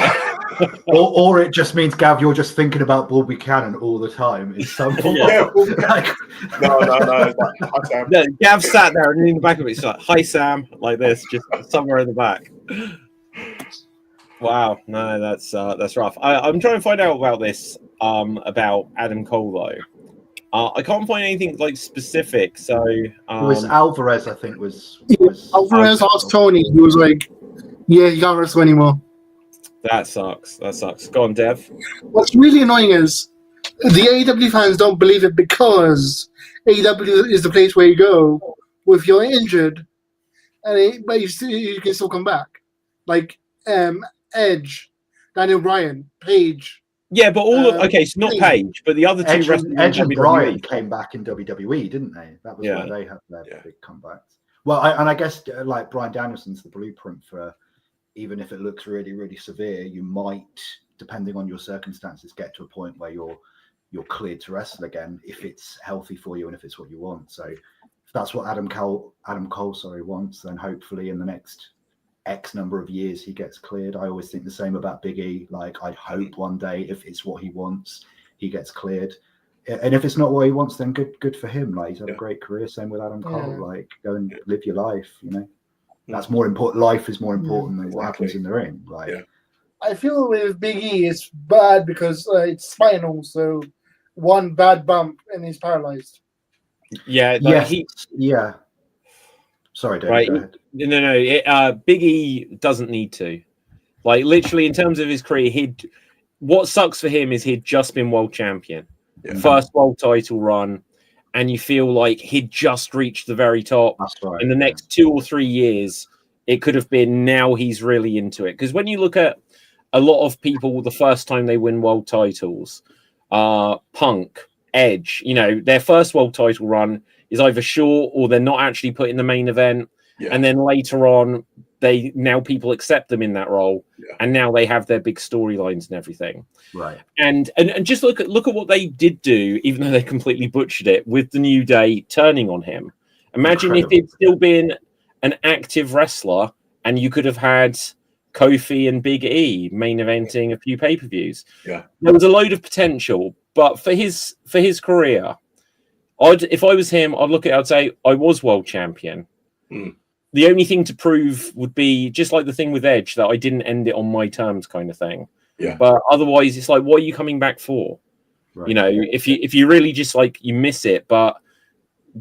or it just means, Gav, you're just thinking about Bull Buchanan all the time. It's so No. It's like, hi, Sam. No, Gav sat there and in the back of it, it's like, hi Sam, like this, just somewhere in the back. Wow, no, that's rough. I'm trying to find out about this, about Adam Cole though. I can't find anything like specific. So it was Alvarez, I think. Was Alvarez asked Tony. He was like, "Yeah, you can't wrestle anymore." That sucks. Go on, Dev. What's really annoying is the AEW fans don't believe it because AEW is the place where you go if you're injured, but you can still come back. Like Edge, Daniel Bryan, Paige. Yeah, but all so not Paige, but the other two Edge and Bryan came back in WWE, didn't they? That was where they had their big comebacks. Well, I guess like Bryan Danielson's the blueprint for, even if it looks really, really severe, you might, depending on your circumstances, get to a point where you're cleared to wrestle again if it's healthy for you and if it's what you want. So if that's what Adam Cole wants, then hopefully in the next X number of years he gets cleared. I always think the same about Big E. Like, I hope one day, if it's what he wants, he gets cleared. And if it's not what he wants, then good for him. Like, he's had a great career. Same with Adam Cole. Like, go and live your life. You know, that's more important. Life is more important than what happens in the ring. Like, I feel with Big E, it's bad because it's spinal. So one bad bump and he's paralyzed. Yeah. Yeah. Sorry, David. Right. Go ahead. No. Big E doesn't need to. Like, literally, in terms of his career, what sucks for him is he'd just been world champion, first world title run, and you feel like he'd just reached the very top. That's right. In the next 2 or 3 years, it could have been now he's really into it. Because when you look at a lot of people, the first time they win world titles, Punk, Edge, their first world title run is either short or they're not actually put in the main event. Yeah. And then later on, people accept them in that role, and now they have their big storylines and everything. Right. And just look at what they did do, even though they completely butchered it with the New Day turning on him. Imagine if he'd still been an active wrestler, and you could have had Kofi and Big E main eventing a few pay-per-views. Yeah, there was a load of potential, but for his career, if I was him, I'd look at it, I'd say I was world champion. The only thing to prove would be just like the thing with Edge, that I didn't end it on my terms, kind of thing. Yeah. But otherwise, it's like, what are you coming back for? Right. If you really just like you miss it, but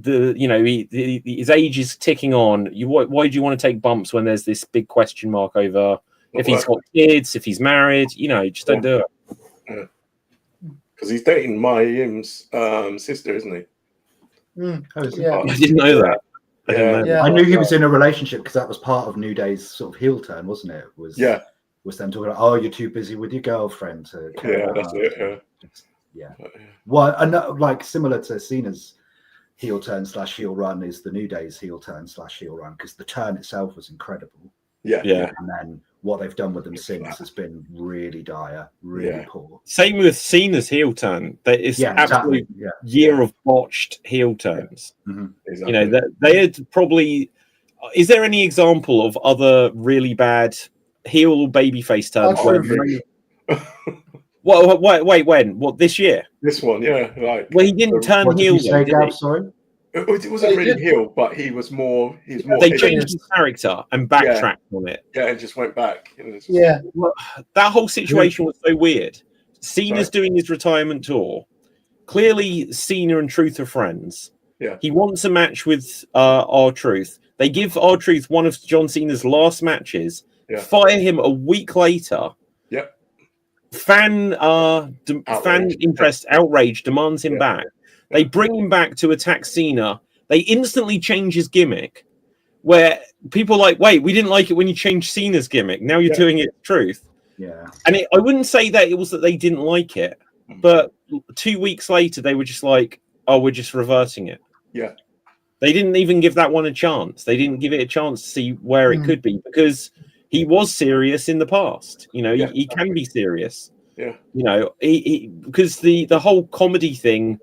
his age is ticking on. Why do you want to take bumps when there's this big question mark over if he's got kids, if he's married? Just don't do it. Because he's dating Mayim's sister, isn't he? I didn't know that. I knew he was in a relationship because that was part of New Day's sort of heel turn, wasn't it? Was them talking about, oh, you're too busy with your girlfriend to care about. That's it. Well, like similar to Cena's heel turn / heel run is the New Day's heel turn / heel run, because the turn itself was incredible. Yeah. And then what they've done with them since has been really dire, really poor. Same with Cena's heel turn. It's absolutely year of botched heel turns. Mm-hmm. Exactly. They had probably. Is there any example of other really bad heel or babyface turns? Wait, when? What, this year? This one, yeah. Well, he didn't turn heel. Sorry. It wasn't really heel, but he was more. They changed his character and backtracked on it. Yeah, and just went back. Well, that whole situation was so weird. Cena's doing his retirement tour. Clearly, Cena and Truth are friends. Yeah. He wants a match with R-Truth. They give R-Truth one of John Cena's last matches. Yeah. Fire him a week later. Yep. Fan interest, outrage demands him back. They bring him back to attack Cena. They instantly change his gimmick, where people are like, wait, we didn't like it when you changed Cena's gimmick. Now you're doing it Truth. Yeah. And I wouldn't say that it was that they didn't like it, but 2 weeks later, they were just like, oh, we're just reversing it. Yeah. They didn't even give that one a chance. They didn't give it a chance to see where it could be, because he was serious in the past. He can be serious. Yeah. Because the whole comedy thing,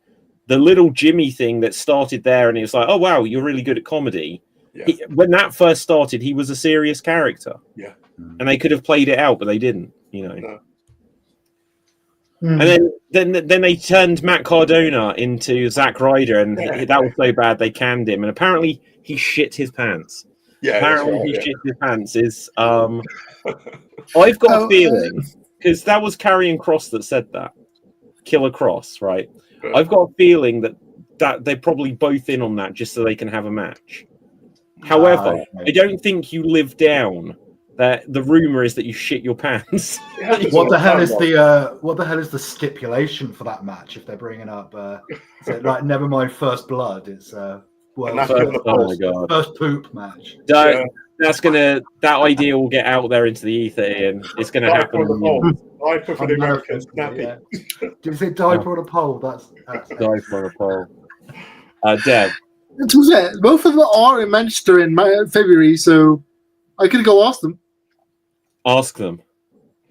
the little Jimmy thing that started there, and it was like, oh wow, you're really good at comedy. Yeah. When that first started, he was a serious character. Yeah. And they could have played it out, but they didn't. No. And then they turned Matt Cardona into Zack Ryder, and that was so bad they canned him. And apparently he shit his pants. Yeah. Apparently he shit his pants. I've got a feeling, because that was Karrion Kross that said that. Killer Kross, right? I've got a feeling that they're probably both in on that just so they can have a match. However, I don't think you live down that the rumor is that you shit your pants. What the hell is the stipulation for that match if they're bringing up like never mind first blood, it's first poop match. That idea will get out there into the ether, and it's going to happen. Diaper for the Americans, snappy. Did you say diaper on a pole? That's diaper on a pole. Dev. To be fair, both of them are in Manchester in February, so I could go ask them. Ask them.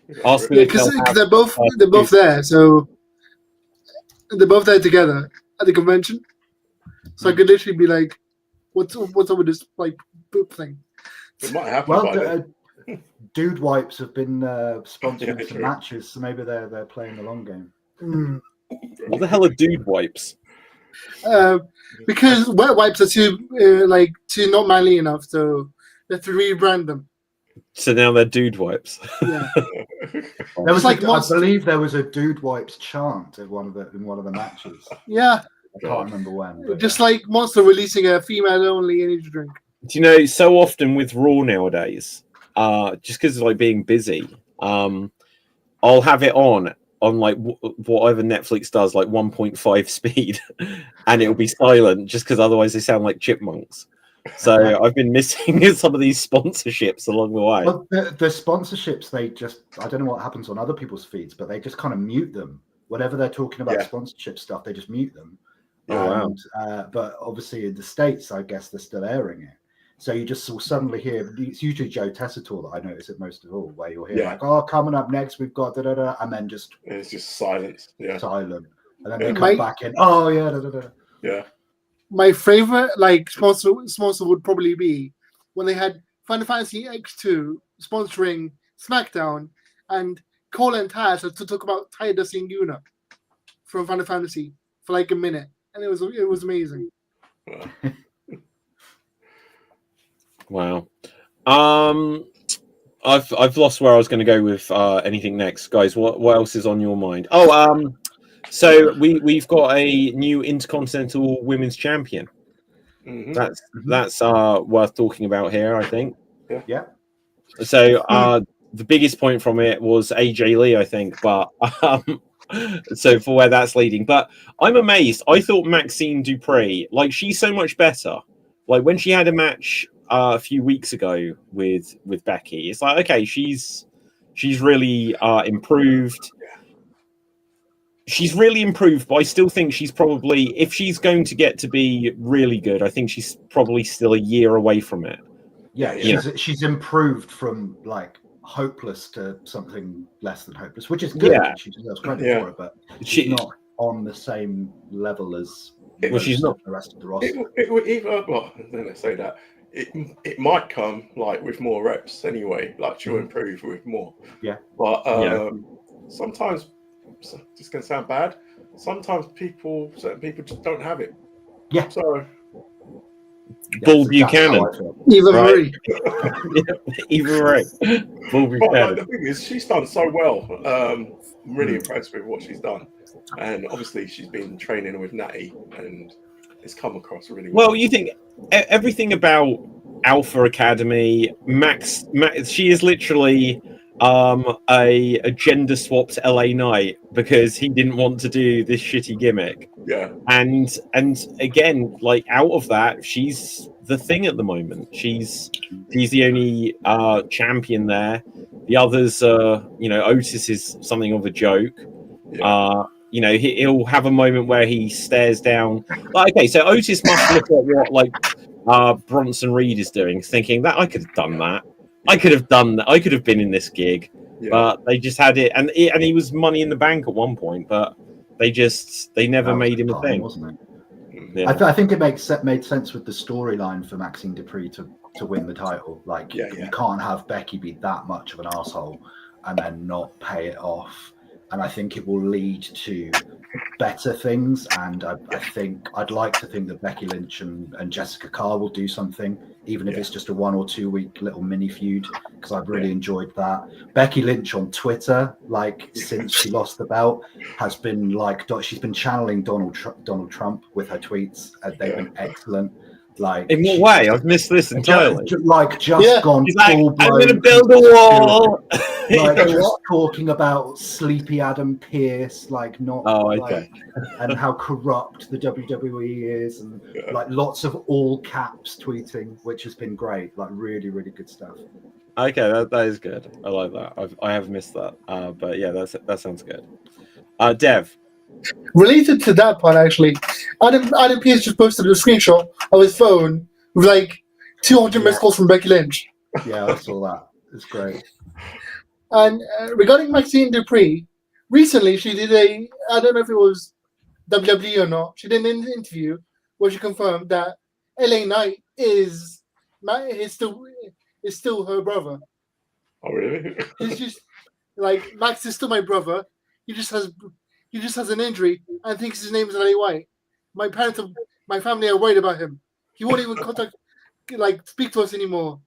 Because they're both there, so they're both there together at the convention. So I could literally be like, "What's up with this like poop thing?" It might happen. Dude Wipes have been sponsoring some matches, so maybe they're playing the long game. What the hell are Dude Wipes? Because wet wipes are too not manly enough, so they have to rebrand them. So now they're Dude Wipes. Yeah. There was I believe there was a Dude Wipes chant in one of the matches. Yeah. I can't remember when. But just like Monster releasing a female-only energy drink. Do you know, so often with Raw nowadays, just because it's like being busy, I'll have it on like whatever Netflix does, like 1.5 speed, and it'll be silent just because otherwise they sound like chipmunks. So I've been missing some of these sponsorships along the way. Well, the sponsorships, I don't know what happens on other people's feeds, but they just kind of mute them. Whenever they're talking about sponsorship stuff, they just mute them. Oh, wow. But obviously in the States, I guess they're still airing it. So you just will suddenly hear, it's usually Joe Tessitore that I notice it most of all, where you'll hear like, oh, coming up next, we've got da-da-da, and then just... It's just silence. Yeah. Silent. And then they come back in, oh, yeah, da-da-da. Yeah. My favorite sponsor would probably be when they had Final Fantasy X2 sponsoring SmackDown, and Cole and Taz had to talk about Tidus and Yuna from Final Fantasy for like a minute, and it was amazing. Wow. I've lost where I was going to go with anything next, guys. What else is on your mind? Oh, so we've got a new Intercontinental Women's Champion. Mm-hmm. That's worth talking about here, I think. Yeah. So the biggest point from it was AJ Lee, I think, but so for where that's leading. But I'm amazed. I thought Maxine Dupree, like, she's so much better. Like when she had a match a few weeks ago with Becky, it's like, okay, she's really improved. She's really improved, but I still think she's probably, if she's going to get to be really good, I think she's probably still a year away from it. Yeah, she's improved from like hopeless to something less than hopeless, which is good. Yeah. She deserves credit for it, but she's not on the same level as she's not the rest of the roster. Let's say that. It might come like with more reps anyway, like she'll improve with more. Yeah. But sometimes, this can sound bad, sometimes certain people just don't have it. Yeah. So Bull Buchanan. Even right. Even right. Bull Buchanan. The thing is, she's done so well. I'm really impressed with what she's done. And obviously she's been training with Natty and it's come across really well. Well, you think everything about Alpha Academy, Max she is literally a gender swapped LA Knight because he didn't want to do this shitty gimmick. Yeah. And again, like out of that, she's the thing at the moment. She's the only champion there. The others Otis is something of a joke. Yeah. He'll have a moment where he stares down. Okay, so Otis must look at what Bronson Reed is doing, thinking that I could have done that. I could have done that. I could have been in this gig, but they just had it, and he was Money in the Bank at one point, but they never made him a thing, wasn't it? Yeah. I think it made sense with the storyline for Maxine Dupree to win the title. Like, you can't have Becky be that much of an asshole and then not pay it off. And I think it will lead to better things. And I'd like to think that Becky Lynch and Jessica Carr will do something, even if it's just a 1 or 2 week little mini feud, because I've really enjoyed that. Becky Lynch on Twitter, since she lost the belt, has been she's been channeling Donald Trump with her tweets, and they've been excellent. In what way? I've missed this entirely. Gone full blown. I'm going to build a wall. Just talking about sleepy Adam Pearce, and how corrupt the WWE is, and lots of all caps tweeting, which has been great. Really, really good stuff. Okay, that is good. I like that. I have missed that, but yeah, that sounds good. Dev. Related to that part, actually, Adam Pearce just posted a screenshot of his phone with 200 missed calls from Becky Lynch. Yeah, I saw that. It's great. And regarding Maxine Dupree, recently she did I don't know if it was WWE or not, she did an interview where she confirmed that LA Knight is still her brother. Oh, really? He's just like Max is still my brother. He just has an injury and thinks his name is LA White. My family are worried about him. He won't even speak to us anymore.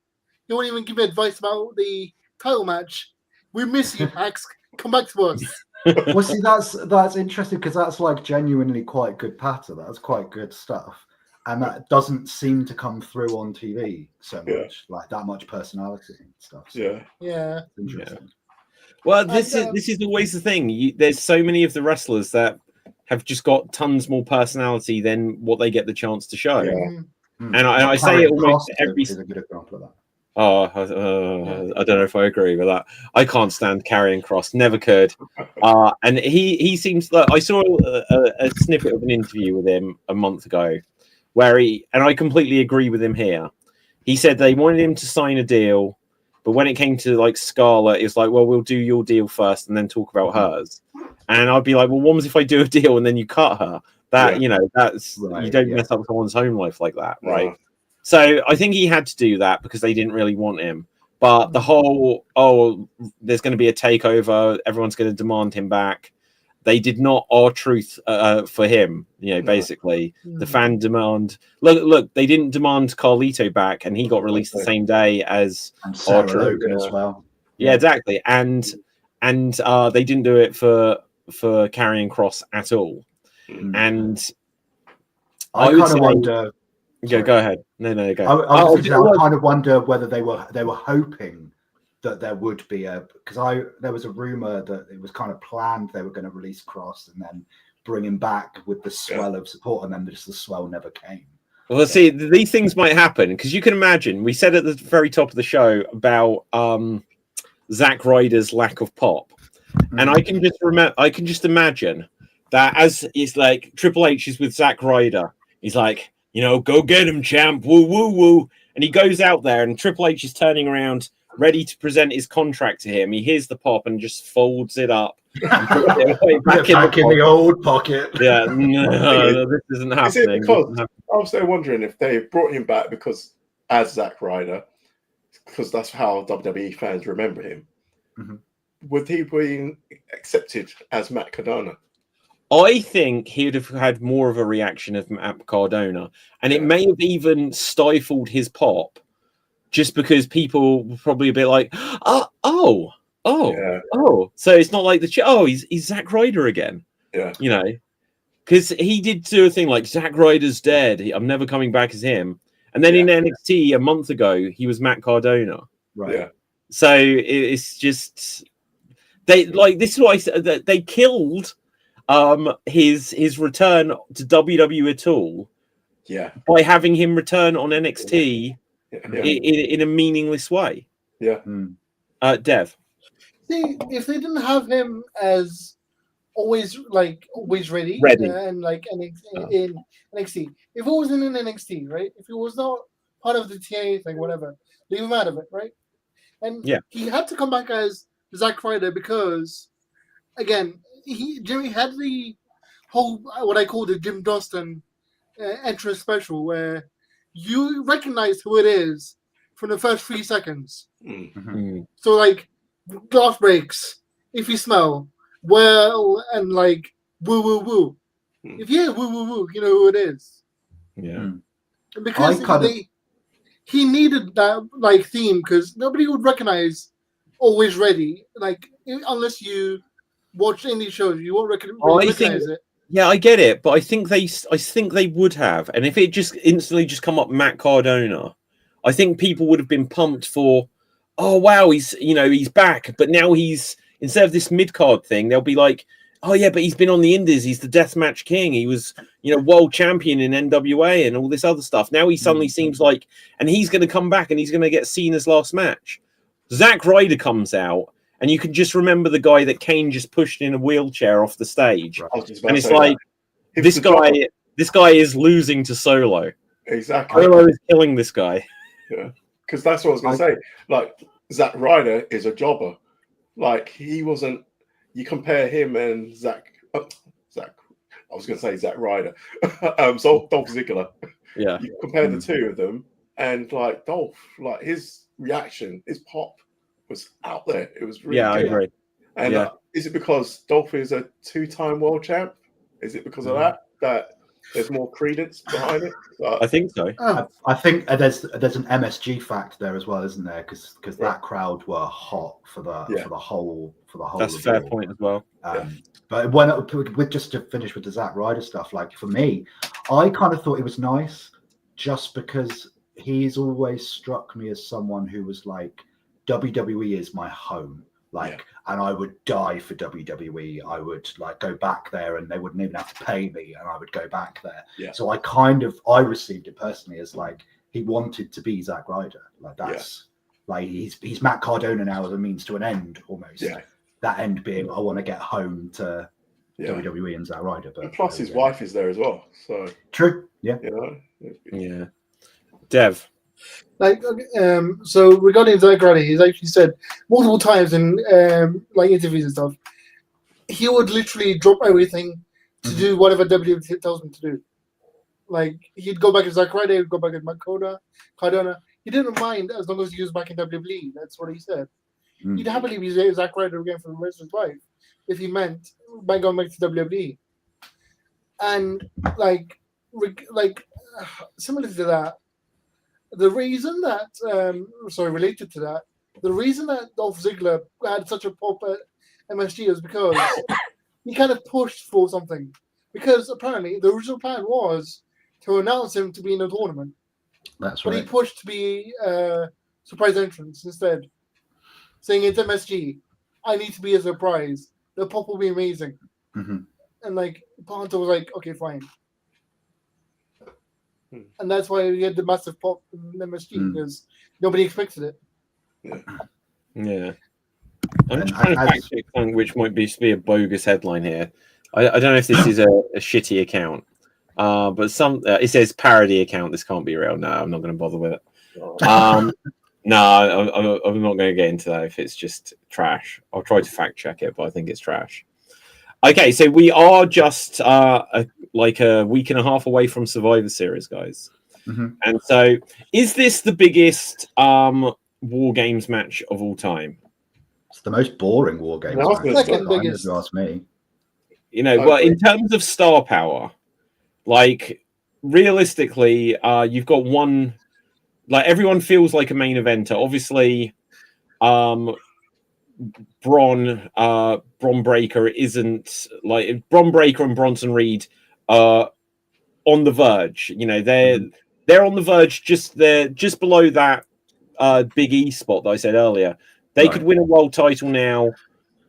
He won't even give me advice about the title match. We miss you, Max. Come back to us. Well, see, that's interesting because that's like genuinely quite good patter. That's quite good stuff, and that doesn't seem to come through on TV so much, like that much personality and stuff. So yeah. Interesting. Well, this is always the thing. There's so many of the wrestlers that have just got tons more personality than what they get the chance to show. And I say it almost every. Is a good example of that. Oh, I don't know if I agree with that. I can't stand Karrion Kross. Never could. And he seems like I saw a snippet of an interview with him a month ago, where I completely agree with him here. He said they wanted him to sign a deal, but when it came to like Scarlett, it's like, well, we'll do your deal first and then talk about hers. And I'd be like, well, what if I do a deal and then you cut her? That that's right, you don't mess up someone's home life like that, right? So I think he had to do that because they didn't really want him. But the whole, there's going to be a takeover, everyone's going to demand him back. They did not R-Truth for him, basically. The fan demand. Look, they didn't demand Carlito back, and he got released the same day as Sarah Logan as well. Yeah, exactly. And they didn't do it for Karrion Kross at all. And I kind of wonder. Yeah, go ahead. No, go. I kind of wonder whether they were hoping that there would be because there was a rumor that it was kind of planned they were going to release Cross and then bring him back with the swell of support, and then just the swell never came. Well, see, these things might happen because you can imagine. We said at the very top of the show about Zack Ryder's lack of pop, and I can just imagine that as it's like Triple H is with Zack Ryder, he's like, go get him, champ, woo, woo, woo. And he goes out there and Triple H is turning around, ready to present his contract to him. He hears the pop and just folds it up and puts it back in the old pocket. Yeah, no, this isn't happening. Is it because, I was there wondering if they brought him back because as Zack Ryder, because that's how WWE fans remember him, would he be accepted as Matt Cardona? I think he would have had more of a reaction of Matt Cardona, and it may have even stifled his pop, just because people were probably a bit like, oh. So it's not like he's Zack Ryder again. Yeah, because he did do a thing like Zack Ryder's dead. I'm never coming back as him. And then in NXT a month ago, he was Matt Cardona. Right. Yeah. So it's just this is what I said, that they killed his return to WWE at all by having him return on NXT in a meaningless way. Dev, see, if they didn't have him as always ready and like in NXT, if it wasn't in NXT, right, if it was not part of the TA thing, whatever, leave him out of it, right? And he had to come back as Zack Ryder because again, Jimmy had the whole what I call the Jim Dawson entrance special, where you recognize who it is from the first 3 seconds. So like glass breaks if you smell well, and like woo woo woo. If you hear woo woo woo, you know who it is. Because he needed that like theme because nobody would recognize Always Ready unless you watch indie shows, you won't recognize it. Yeah, I get it, but I think they would have, and if it just instantly just come up Matt Cardona, I think people would have been pumped for, oh wow, he's back, but now he's instead of this mid card thing, they'll be like, oh yeah, but he's been on the Indies, he's the Deathmatch King, he was world champion in NWA and all this other stuff. Now he suddenly seems like, and he's going to come back and he's going to get Cena's last match. Zack Ryder comes out. And you can just remember the guy that Kane just pushed in a wheelchair off the stage. And it's like, this guy is losing to Solo. Exactly. Solo is killing this guy. Yeah. Because that's what I was going to say. Like, Zack Ryder is a jobber. Like, he wasn't... You compare him and Zack... I was going to say Zack Ryder. So Dolph Ziggler. Yeah. You compare the two of them, and, like, Dolph, like, his reaction, his pop was out there. It was really Yeah, I good. agree. And is it because Dolph is a 2-time world champ? Is it because of that there's more credence behind it? I think so. I think there's an MSG fact there as well, isn't there? Because that crowd were hot for the whole. That's a fair point as well. But with just to finish with the Zack Ryder stuff, like for me, I kind of thought it was nice, just because he's always struck me as someone who was like, WWE is my home. Like, and I would die for WWE. I would like go back there, and they wouldn't even have to pay me, and I would go back there. Yeah. So I received it personally as like he wanted to be Zack Ryder. Like that's like he's Matt Cardona now as a means to an end almost. Yeah. That end being I want to get home to WWE and Zack Ryder. But and plus his wife is there as well. So true. Yeah. You know. Yeah. Dev. So regarding Zack Ryder, he's actually said multiple times in like interviews and stuff, he would literally drop everything to do whatever WWE tells him to do. Like he'd go back to Zack Ryder, he'd go back to Matt Cardona. He didn't mind as long as he was back in WWE. That's what he said. He'd happily be Zack Ryder again for the rest of his life if he meant by going back to WWE. And like similar to that. The reason that, related to that, the reason that Dolph Ziggler had such a pop at MSG is because he kind of pushed for something. Because apparently the original plan was to announce him to be in a tournament. That's right. But he pushed to be surprise entrance instead. Saying it's MSG, I need to be a surprise. The pop will be amazing. And like, Panta was like, okay, fine. And that's why we had the massive pop in MSG because nobody expected it. Yeah. I'm trying to fact check something which might be a bogus headline here. I don't know if this is a shitty account, but it says parody account. This can't be real. No, I'm not going to bother with it. No, I'm not going to get into that if it's just trash. I'll try to fact check it, but I think it's trash. Okay, so we are just like a week and a half away from Survivor Series, guys. And so, is this the biggest War Games match of all time? It's the most boring War Games match. Second biggest. If you ask me. You know, well, in terms of star power, like realistically, you've got one. Like everyone feels like a main eventer. Obviously, Bron Breakker isn't like Bron Breakker and Bronson Reed are on the verge. You know, they're on the verge. They're just below that Big E spot that I said earlier. They could win a world title now,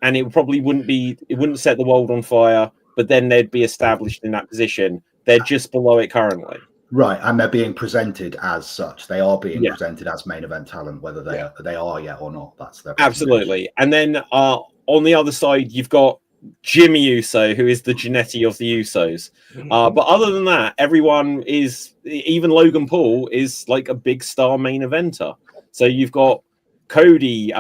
and it probably wouldn't set the world on fire. But then they'd be established in that position. They're just below it currently. Right, and they're being presented as such. They are being presented as main event talent, whether they are yet or not. That's their absolutely. And then on the other side, you've got Jimmy Uso, who is the Jannetty of the Usos. But other than that, everyone is, even Logan Paul is like a big star main eventer. So you've got Cody,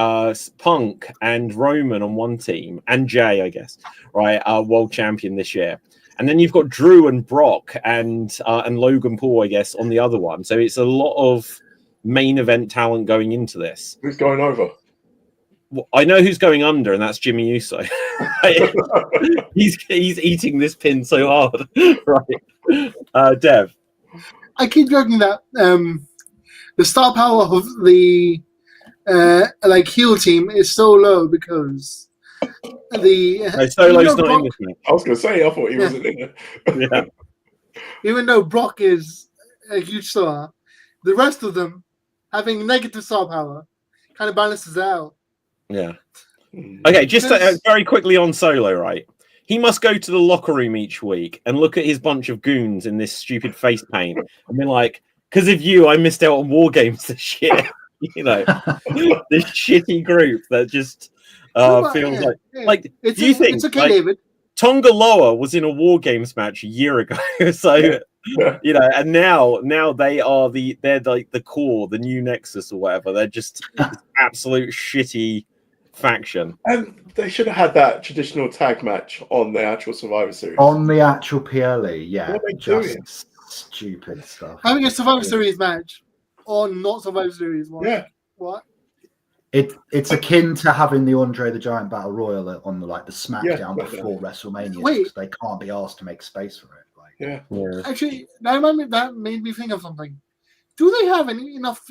Punk, and Roman on one team, and Jay, I guess, right? World champion this year. And then you've got Drew and Brock and Logan Paul, I guess, on the other one. So it's a lot of main event talent going into this. Who's going over? Well, I know who's going under, and that's Jimmy Uso. he's eating this pin so hard, right? Dev, I keep joking that the star power of the heel team is so low because. Solo's not in this match. I was going to say, I thought he wasn't in it. Even though Brock is a huge star, the rest of them having negative star power kind of balances it out. Yeah. Okay, just very quickly on Solo, right? He must go to the locker room each week and look at his bunch of goons in this stupid face paint and be like, because of you, I missed out on War Games this year. You know, this shitty group that just... feels like it's, do you think it's okay, David? Tonga Loa was in a War Games match a year ago, so you know, and now they're like the core, the new Nexus or whatever. They're just absolute shitty faction. And they should have had that traditional tag match on the actual Survivor Series. On the actual PLE, yeah. What are they just doing? Stupid stuff. Having a Survivor Series match on not Survivor Series one. Yeah. What? It's akin to having the Andre the Giant Battle Royal on the SmackDown before WrestleMania. Wait. They can't be asked to make space for it. Actually, that made me think of something. Do they have enough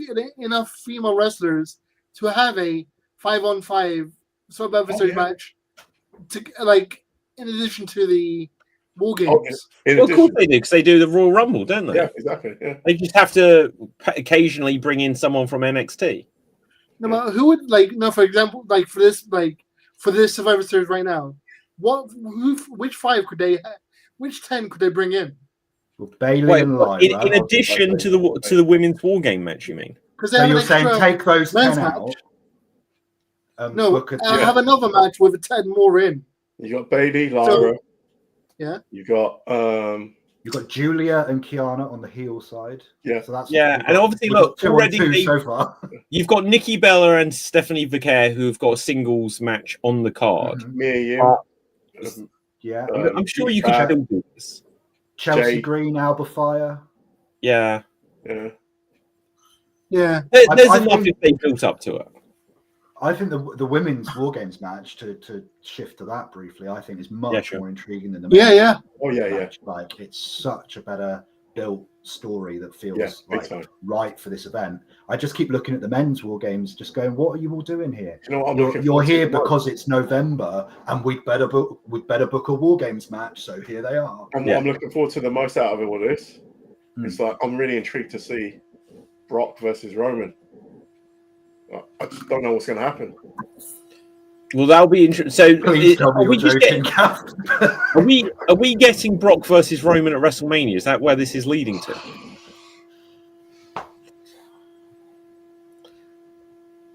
female wrestlers to have a 5-on-5 sub-adversary match? In addition to the War Games. Of course they do, because they do the Royal Rumble, don't they? Yeah, exactly. Yeah. They just have to occasionally bring in someone from NXT. No matter who would for example, for this Survivor Series right now, which 5 could they have? Which 10 could they bring in? Well, Bayley and Lyra. In addition to the women's War Game match, you mean? So you're saying take those 10 out? No, have another match with 10 more in. You got Bayley, Lyra. Yeah. You got Julia and Kiana on the heel side. Yeah. So that's and obviously look already so far. You've got Nikki Bella and Stephanie Vicaire who've got a singles match on the card. Mm-hmm. Me and you. I'm sure you could still do this. Chelsea Green, Alba Fire. Yeah. Yeah. There's enough if they built up to it. I think the women's War Games match, to shift to that briefly, I think is much more intriguing than the men's. Yeah. Oh yeah, match. It's such a better built story that feels right for this event. I just keep looking at the men's War Games, just going, "What are you all doing here? You know what you're here because it's November, and we'd better book a War Games match." So here they are. And what I'm looking forward to the most out of all this, it's I'm really intrigued to see Brock versus Roman. I just don't know what's going to happen. Well, that'll be interesting. So, please tell me you're joking. Are we getting Brock versus Roman at WrestleMania? Is that where this is leading to?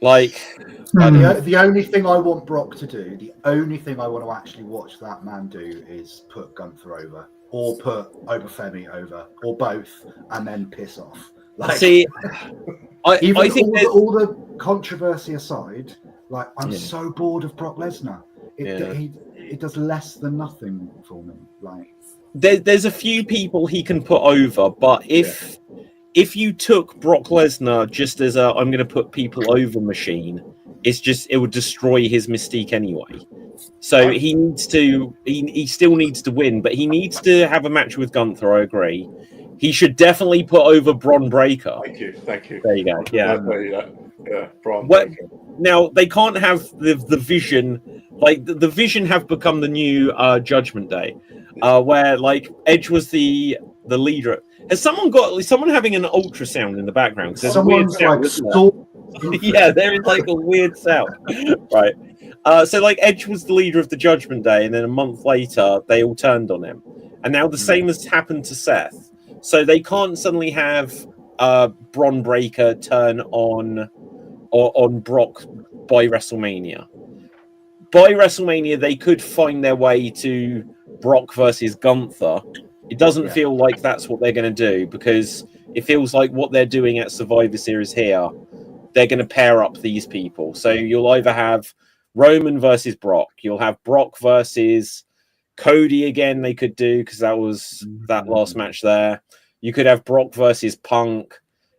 The only thing I want Brock to do, the only thing I want to actually watch that man do is put Gunther over, or put Obafemi over, or both, and then piss off. I think all the controversy aside, I'm so bored of Brock Lesnar. It does less than nothing for me. There's a few people he can put over, but if you took Brock Lesnar just as I'm going to put people over machine, it would destroy his mystique anyway. So he still needs to win, but he needs to have a match with Gunther. I agree. He should definitely put over Bron Breakker. Thank you. There you go. Yeah. Bron Breakker. Now they can't have the Vision. The Vision have become the new Judgment Day, where Edge was the leader. Has someone having an ultrasound in the background? Someone's yeah, there is a weird sound, right? So Edge was the leader of the Judgment Day, and then a month later they all turned on him, and now the same has happened to Seth. So they can't suddenly have Bron Breakker turn on Brock by WrestleMania. By WrestleMania, they could find their way to Brock versus Gunther. It doesn't feel like that's what they're going to do, because it feels like what they're doing at Survivor Series here, they're going to pair up these people. So you'll either have Roman versus Brock, you'll have Brock versus Cody again, they could do, because that was that last match there. You could have Brock versus Punk,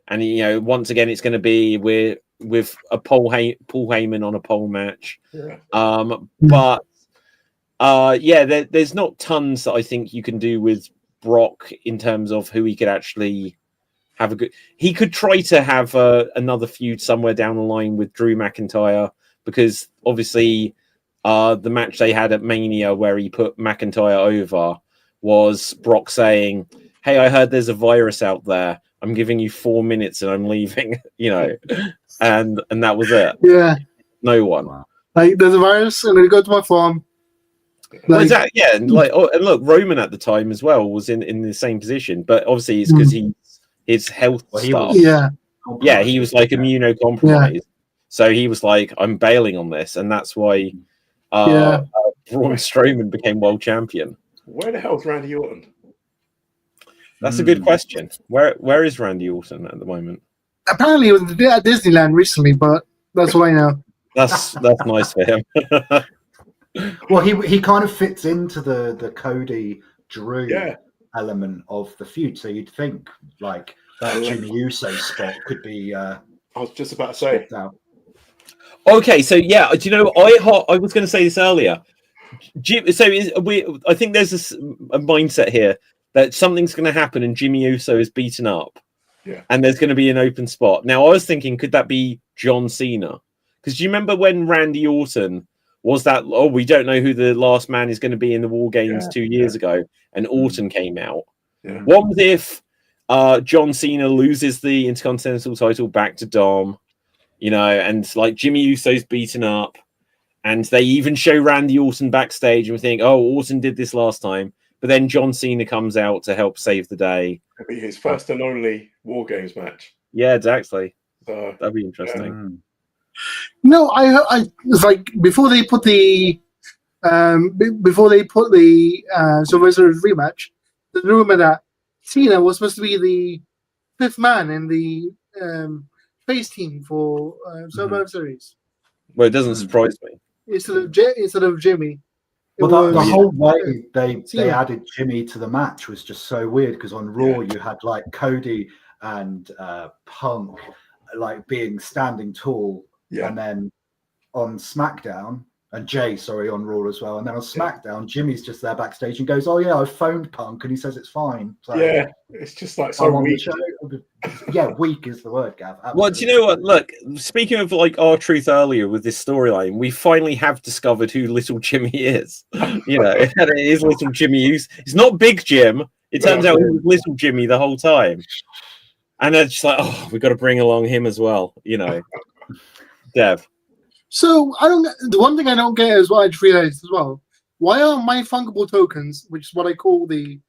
and once again it's going to be with a Paul Heyman on a pole match. But there's not tons that I think you can do with Brock in terms of who he could actually have he could try to have another feud somewhere down the line with Drew McIntyre, because obviously the match they had at Mania where he put McIntyre over was Brock saying, "Hey, I heard there's a virus out there. I'm giving you 4 minutes and I'm leaving," and that was it. Yeah. No one. There's a virus, and then go to my farm. And look, Roman at the time as well was in the same position, but obviously it's because his health stuff. He was immunocompromised. So he was like, "I'm bailing on this," and that's why Braun Strowman became world champion. Where the hell's Randy Orton? That's a good question. Where is Randy Orton at the moment? Apparently he was at Disneyland recently, but that's what I know. That's nice for him. Well, he kind of fits into the Cody Drew element of the feud, so you'd think that Jimmy Uso spot could be. I was just about to say. Okay, so yeah, do you know I was going to say this earlier. I think there's a mindset here that something's going to happen and Jimmy Uso is beaten up, and there's going to be an open spot. Now, I was thinking, could that be John Cena? Because do you remember when Randy Orton was that? Oh, we don't know who the last man is going to be in the War Games 2 years ago, and Orton came out. Yeah. What if John Cena loses the Intercontinental title back to Dom? You know, and like Jimmy Uso's beaten up, and they even show Randy Orton backstage, and we think, oh, Orton did this last time, but then John Cena comes out to help save the day. It'll be his first and only War Games match. Yeah, exactly. So, that'd be interesting. No, I like before they put the Survivor Series rematch, the rumor that Cena was supposed to be the fifth man in the face team for Survivor Series. Well, it doesn't surprise me. Instead of Jimmy. Well, the whole way they added Jimmy to the match was just so weird, because on Raw you had like Cody and Punk like being standing tall, and then on SmackDown, and Jay, on Raw as well, and then on SmackDown, Jimmy's just there backstage and goes, "Oh yeah, I phoned Punk and he says it's fine." So, it's just like so weak. Weak is the word, Gav. Absolutely. Well, do you know what? Look, speaking of like R-Truth earlier with this storyline, we finally have discovered who Little Jimmy is. You know, it is Little Jimmy. It's not Big Jim. It turns out it was Little Jimmy the whole time. And it's just like, oh, we've got to bring along him as well. You know, Dev. So the one thing I don't get is what I just realized as well. Why are my fungible tokens, which is what I call the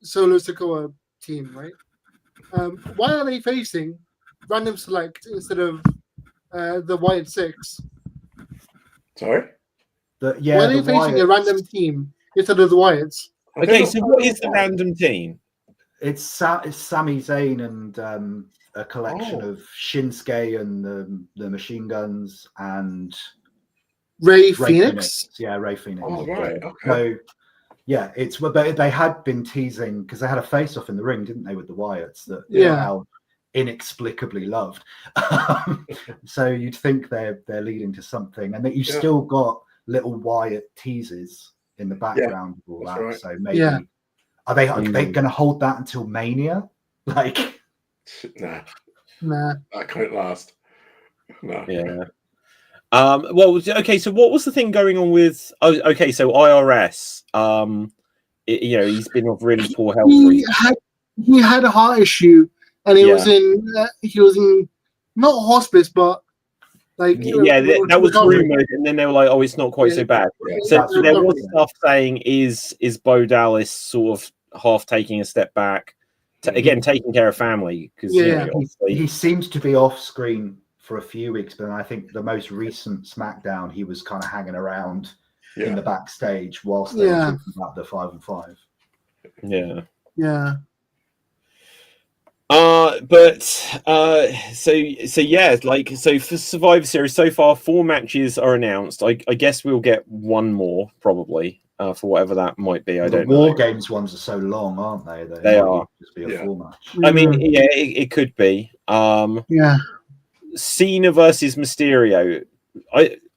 Solo Sikoa team, right? Why are they facing random select instead of the Wyatt Six? Sorry? Why are they facing a random team instead of the Wyatts? Okay, so what is the random team? It's Sami Zayn and a collection of Shinsuke and the Machine Guns and Ray Phoenix. Yeah, Ray Phoenix. Oh, right. Okay. So, yeah, but they had been teasing, because they had a face-off in the ring, didn't they, with the Wyatts that how inexplicably loved. So you'd think they're leading to something, and that you've still got little Wyatt teases in the background of all that. Right. So maybe are they going to hold that until Mania? Like, nah, that can't last. No. Yeah. Well, okay. So, what was the thing going on with? So IRS. He's been of really poor health. He had a heart issue, and he was in not hospice, but like that was rumored, and then they were like, "Oh, it's not quite so bad." So there was stuff saying, "Is Bo Dallas sort of half taking a step back, again taking care of family?" Because he seems to be off screen for a few weeks, but I think the most recent SmackDown, he was kind of hanging around in the backstage whilst they were talking about the 5 and 5. Yeah. So for Survivor Series, so far 4 matches are announced. I guess we'll get one more probably for whatever that might be. I don't know. The War Games ones are so long, aren't they? They are. Just be a full match. I mean, it could be. Cena versus Mysterio.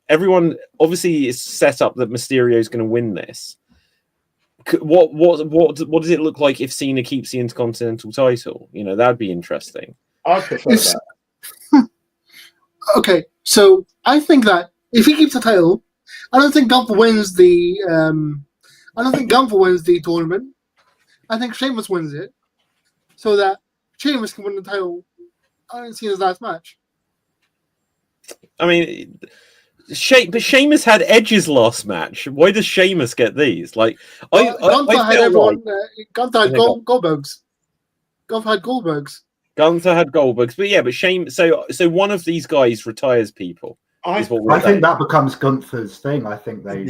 Everyone obviously is set up that Mysterio is going to win this. What does it look like if Cena keeps the Intercontinental title? You know, that'd be interesting. I prefer that. Okay, so I think that if he keeps the title, I don't think Gunther wins the. I don't think Gunther wins the tournament. I think Sheamus wins it, so that Sheamus can win the title. I don't see his last match. I mean, but Sheamus had Edge's last match. Why does Sheamus get these? Like, Gunther had everyone. Gunther had Goldbergs. Gunther had Goldbergs. Gunther had Goldbergs, but Sheamus. So one of these guys retires people. I think that becomes Gunther's thing. I think they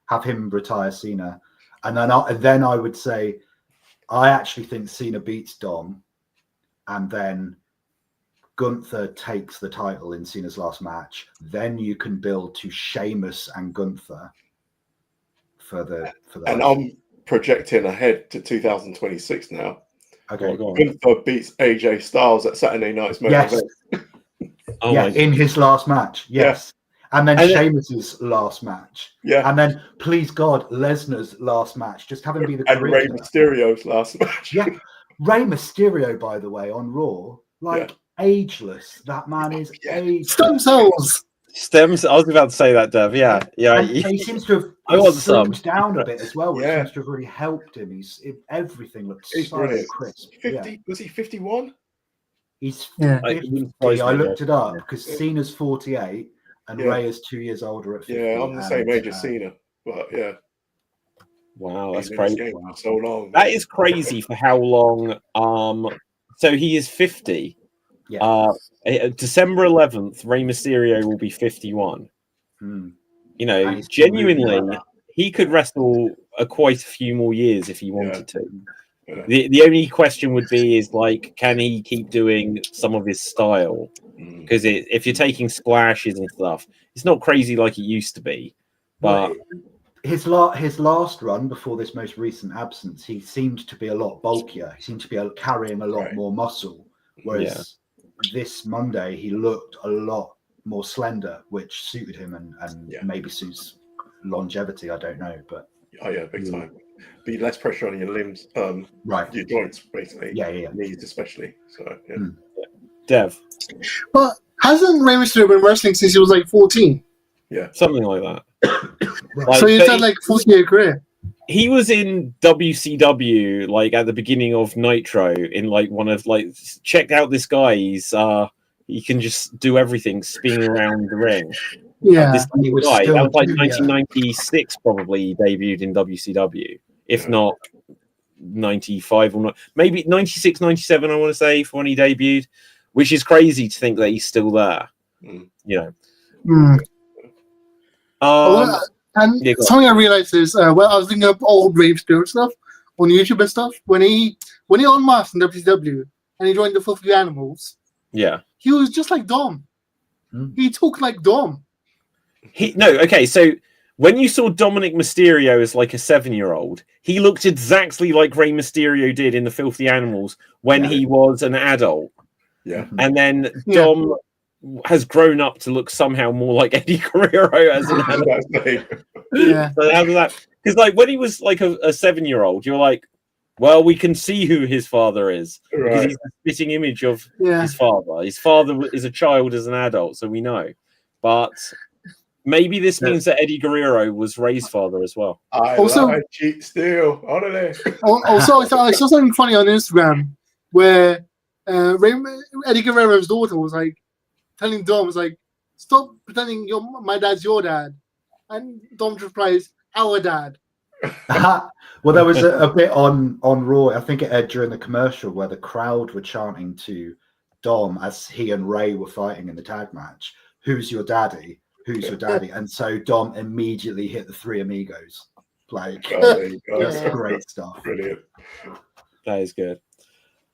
have him retire Cena, and then I would say I actually think Cena beats Dom, and then Gunther takes the title in Cena's last match. Then you can build to Sheamus and Gunther for the. And I'm projecting ahead to 2026 now. Okay, Gunther beats AJ Styles at Saturday night's main event. in his last match. Yes. Yeah. And then Sheamus's last match. Yeah. And then, please God, Lesnar's last match. Just have him be the and Rey Mysterio's last match. Yeah. Rey Mysterio, by the way, on Raw, ageless. That man is ageless. Stem cells. Stems. I was about to say that, Dev. Yeah. And he seems to have slimmed down a bit as well, which seems to have really helped him. Everything looks so brilliant. crisp. 50? Was he 51? He's 50. I looked it up because Cena's 48 and Rey is 2 years older at 50. Yeah, I'm the same age as Cena, but yeah. Wow, that's crazy. For so long. That is crazy for how long. So he is 50. Yeah. December 11th, Rey Mysterio will be 51. You know, genuinely, he could wrestle quite a few more years if he wanted to. Yeah. The only question would be is like, can he keep doing some of his style? Because if you're taking splashes and stuff, it's not crazy like it used to be. But his last run before this most recent absence, he seemed to be a lot bulkier. He seemed to be carrying a lot more muscle, whereas this Monday he looked a lot more slender, which suited him and maybe suits longevity. I don't know, but big time. Be less pressure on your limbs, your joints, basically. Knees especially. So Dev. But hasn't Rey Mysterio been wrestling since he was like 14? Yeah, something like that. So he's had like 40-year career. He was in WCW like at the beginning of Nitro in like one of check out this guy. He can just do everything, spinning around the ring. Yeah, this guy that was like 1996 probably he debuted in WCW, if not 95 or not, maybe 96, 97. I want to say for when he debuted, which is crazy to think that he's still there. You know. And something I realized is when I was looking up old Rey Mysterio stuff on YouTube and stuff, when he unmasked in WCW and he joined the Filthy Animals, he was just like Dom. He talked like Dom. So when you saw Dominic Mysterio as like a 7-year-old, he looked exactly like Rey Mysterio did in the Filthy Animals when he was an adult. Yeah, and then Dom has grown up to look somehow more like Eddie Guerrero as an adult. So how does that? Because like when he was like a 7-year-old, you're like, well, we can see who his father is because he's a spitting image of his father. His father is a child as an adult, so we know. But maybe this means that Eddie Guerrero was Rey's father as well. I cheat still. Also, I saw something funny on Instagram where Eddie Guerrero's daughter was like telling Dom, was like, stop pretending my dad's your dad. And Dom replies, our dad. Well, there was a bit on Raw, I think it aired during the commercial, where the crowd were chanting to Dom as he and Rey were fighting in the tag match, who's your daddy? Who's your daddy? And so Dom immediately hit the Three Amigos. Like, that's great stuff. Brilliant. That is good.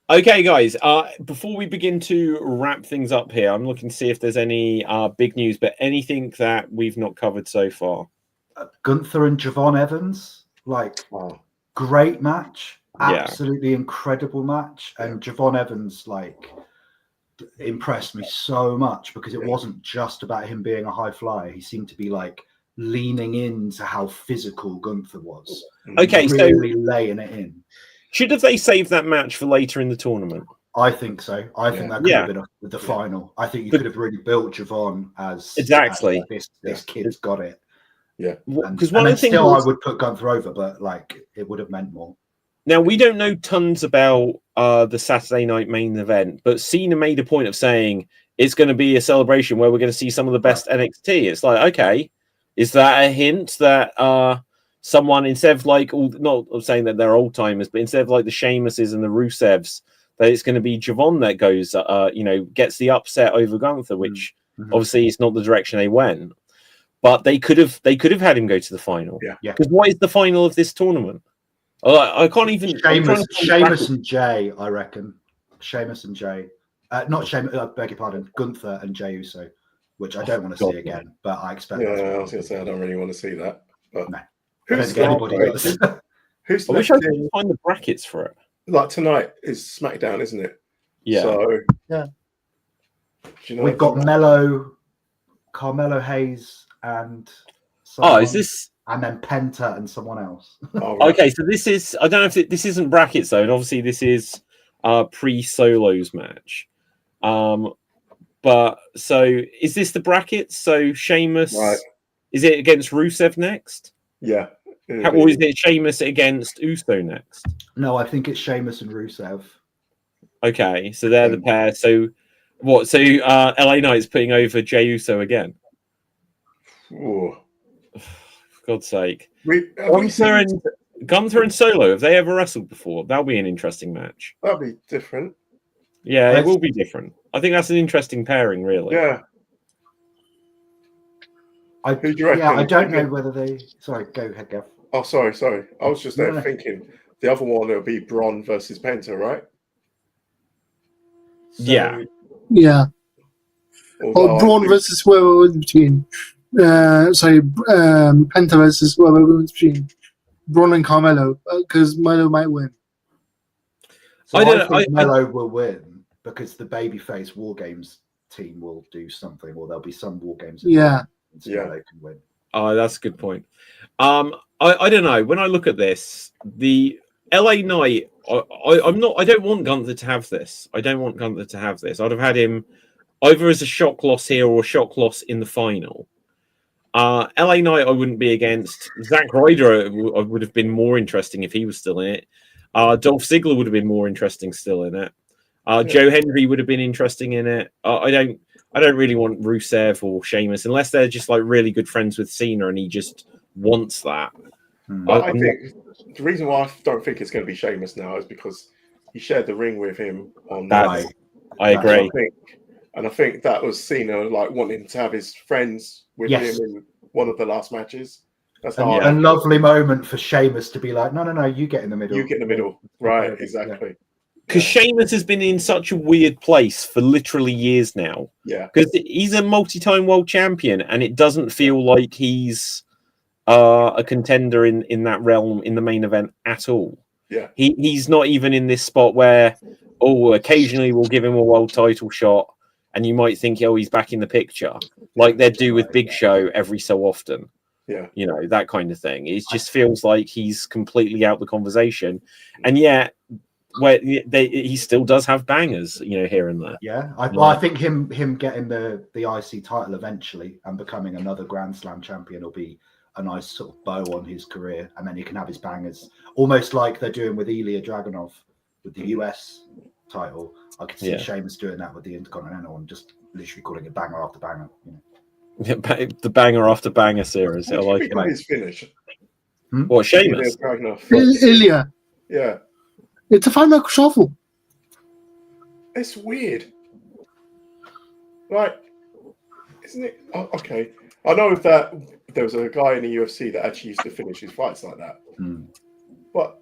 Okay, guys, before we begin to wrap things up here, I'm looking to see if there's any big news, but anything that we've not covered so far. Gunther and Javon Evans, great match. Absolutely incredible match. And Javon Evans, impressed me so much because it wasn't just about him being a high flyer. He seemed to be leaning into how physical Gunther was. Okay, really laying it in. Should have they saved that match for later in the tournament? I think so. I think that could have been the final. I think you could have really built Javon as exactly this kid's got it. Yeah, because one of the things I would put Gunther over, but it would have meant more. Now we don't know tons about the Saturday night main event, but Cena made a point of saying it's going to be a celebration where we're going to see some of the best NXT. It's like, okay, is that a hint that someone, instead of not saying that they're old timers, but instead of the Sheamuses and the Rusevs, that it's going to be Javon that goes, gets the upset over Gunther, which obviously is not the direction they went. But they could have had him go to the final. Yeah. Because what is the final of this tournament? I can't even. Sheamus and Jay, I reckon. Sheamus and Jay. Not Sheamus, I beg your pardon. Gunther and Jey Uso, which I don't want to see again, but I expect. Yeah, I was going to say I don't really want to see that. But no. I don't think anybody does. I wish I could find the brackets for it. Tonight is SmackDown, isn't it? Yeah. So Do you know We've got Mello, Carmelo Hayes, and Oh, is this? And then Penta and someone else. Oh, right. Okay, so this is. I don't know if this isn't brackets though, and obviously this is pre-solos match. But so is this the brackets? So Sheamus, Right. Is it against Rusev next? Yeah. Or is it Sheamus against Uso next? No, I think it's Sheamus and Rusev. Okay, so they're the pair. So what? So LA Knight's putting over Jey Uso again. Ooh. For God's sake. Gunther and Solo, have they ever wrestled before? That'll be an interesting match. That'll be different. Yeah, it will be different. I think that's an interesting pairing, really. Yeah. Who do you reckon? Yeah, I don't know whether they. Sorry, go ahead, Gav. Oh, sorry. I was just there thinking the other one will be Braun versus Penta, right? So, yeah. Or Braun versus whoever was between. Penta versus whoever was between Braun and Carmelo, because Melo might win. So I think Melo will win because the babyface War Games team will do something, or there'll be some War Games. Yeah. So Melo can win. Oh, that's a good point. I don't know. When I look at this, the LA Knight, I don't want Gunther to have this. I don't want Gunther to have this. I'd have had him either as a shock loss here or a shock loss in the final. LA Knight, I wouldn't be against. Zack Ryder would have been more interesting if he was still in it. Dolph Ziggler would have been more interesting still in it. Joe Hendry would have been interesting in it. I don't really want Rusev or Sheamus unless they're just like really good friends with Cena and he just wants that. I think the reason why I don't think it's going to be Sheamus now is because he shared the ring with him on that. I agree. I think that was Cena like wanting to have his friends with him in one of the last matches. That's a lovely moment for Sheamus to be like, no, you get in the middle. You get in the middle. Right, exactly. Because Sheamus has been in such a weird place for literally years now. Yeah. Because he's a multi-time world champion and it doesn't feel like he's a contender in that realm in the main event at all. Yeah. He's not even in this spot where, occasionally we'll give him a world title shot and you might think, he's back in the picture. Like they do with Big Show every so often. Yeah. You know, that kind of thing. It just feels like he's completely out the conversation. And yet, he still does have bangers, here and there. Yeah. I think him getting the IC title eventually and becoming another Grand Slam champion will be a nice sort of bow on his career. And then he can have his bangers. Almost like they're doing with Ilya Dragunov with the US title. I could see Sheamus doing that with the Intercontinental and just literally calling it banger after banger. The banger after banger series. I like it. His finish. What, Sheamus? Ilya. Yeah. It's a 5-knuckle shuffle. It's weird. Like, isn't it? Oh, okay. I know that there was a guy in the UFC that actually used to finish his fights like that. But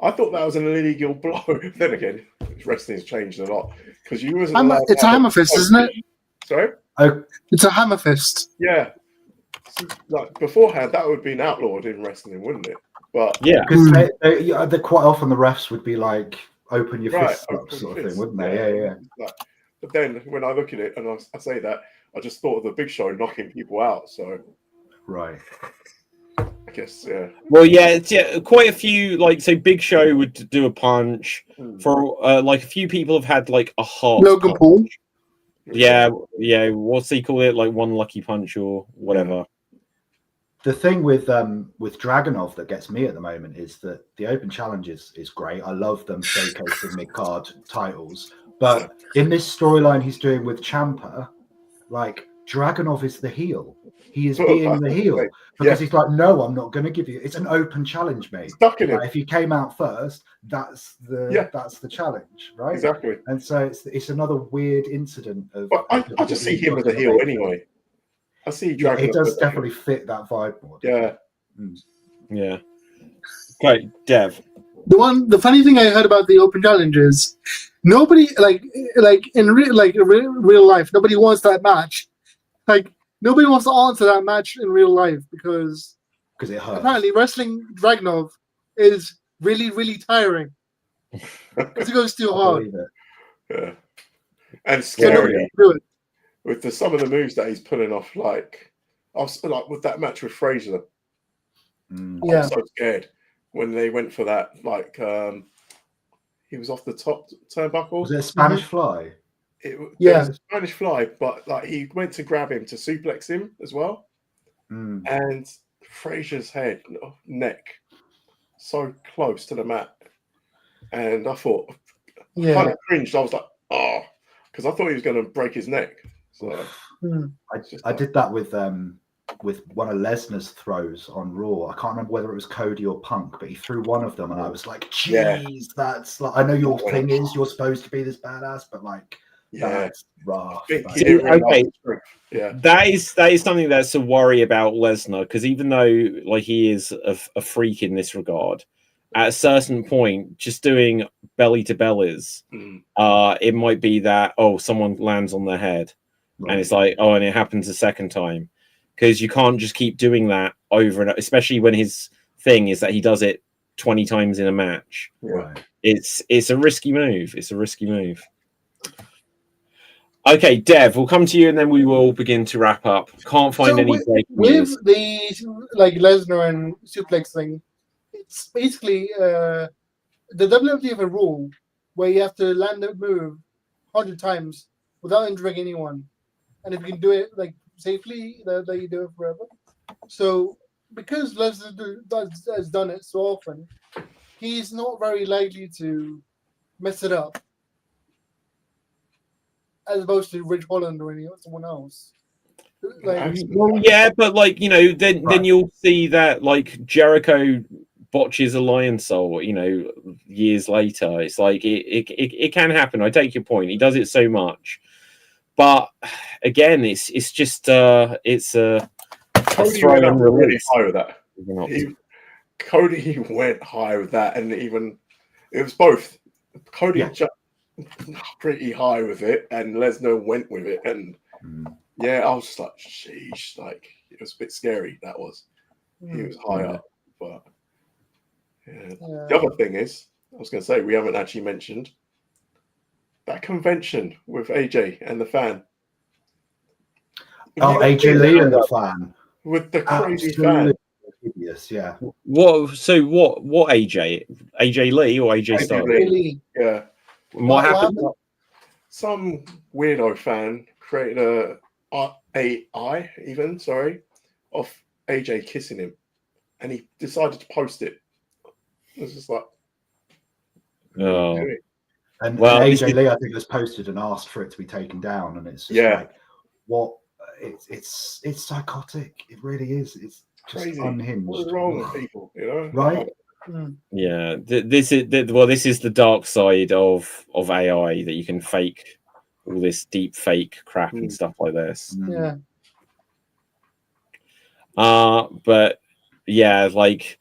I thought that was an illegal blow. Then again, wrestling's changed a lot because you wasn't. It's a hammer fist, isn't it? Sorry. It's a hammer fist. Yeah. Like beforehand, that would have been outlawed in wrestling, wouldn't it? But yeah, because they quite often the refs would be like, "Open your fist up," sort of thing, wouldn't they? Yeah. Like, but then when I look at it and I say that, I just thought of the Big Show knocking people out. So, right. I guess, yeah. Well, it's quite a few. Like, so Big Show would do a punch. For like a few people have had like a heart. Logan Paul. Yeah. What's he call it? Like one lucky punch or whatever. The thing with Dragunov that gets me at the moment is that the Open Challenge is great. I love them showcasing mid-card titles. But in this storyline he's doing with Ciampa, like, Dragunov is the heel. He is being the heel. Because he's like, no, I'm not going to give you... It's an open challenge, mate. Stuck in like, if you came out first, that's the challenge, right? Exactly. And so it's another weird incident of... But I just see him as a heel anyway. I see Dragunov. It does definitely fit that vibe more. Yeah. Yeah. Great, Dev. The funny thing I heard about the Open Challenge is nobody like in real life, nobody wants that match. Like nobody wants to answer that match in real life because it hurts. Apparently, wrestling Dragunov is really, really tiring because it goes too hard. Yeah. and scary with some of the moves that he's pulling off. Like I was like with that match with Frazier. I was so scared when they went for that. Like he was off the top turnbuckle. Was it a Spanish fly? It was a Spanish fly, but like he went to grab him to suplex him as well, and Frazier's neck so close to the mat, and I thought, I kind of cringed. I was like, oh, because I thought he was going to break his neck. So I did that with one of Lesnar's throws on Raw. I can't remember whether it was Cody or Punk, but he threw one of them, and I was like, "Jeez, that's like I know your thing is you're supposed to be this badass, but like that's rough." Okay, that is something that's a worry about Lesnar, because even though like he is a freak in this regard, at a certain point, just doing belly to bellies, it might be that someone lands on their head, and it's like and it happens a second time. Because you can't just keep doing that over and over, especially when his thing is that he does it 20 times in a match. Right. It's a risky move. It's a risky move. Okay, Dev, we'll come to you and then we will begin to wrap up. Can't find any breaking news. With the like Lesnar and suplex thing, it's basically the WWE have a rule where you have to land a move 100 times without injuring anyone, and if you can do it like safely, that you do it forever. So because Lesnar has done it so often, he's not very likely to mess it up, as opposed to Rich Holland or someone else. Like, well, yeah, but like then you'll see that like Jericho botches a lion soul, years later. It's like it can happen. I take your point. He does it so much. But again, it's just it's a throw and really high with that. Cody went high with that, and even it was both. Cody jumped pretty high with it, and Lesnar went with it, and I was just like, sheesh, like it was a bit scary. That was he was high up, but the other thing is, I was going to say we haven't actually mentioned that convention with AJ and the fan. AJ Lee and the fan. With the crazy fan. Hideous, yeah. What AJ? AJ Lee or AJ Styles? Yeah. What happened? Some weirdo fan created a AI of AJ kissing him, and he decided to post it. It was just like, And AJ Lee, I think, has posted and asked for it to be taken down, and it's just like, what? It's psychotic. It really is. It's just crazy. Unhinged. What's wrong with people? Right? Yeah. This is the dark side of AI, that you can fake all this deep fake crap and stuff like this. Yeah. But yeah, like.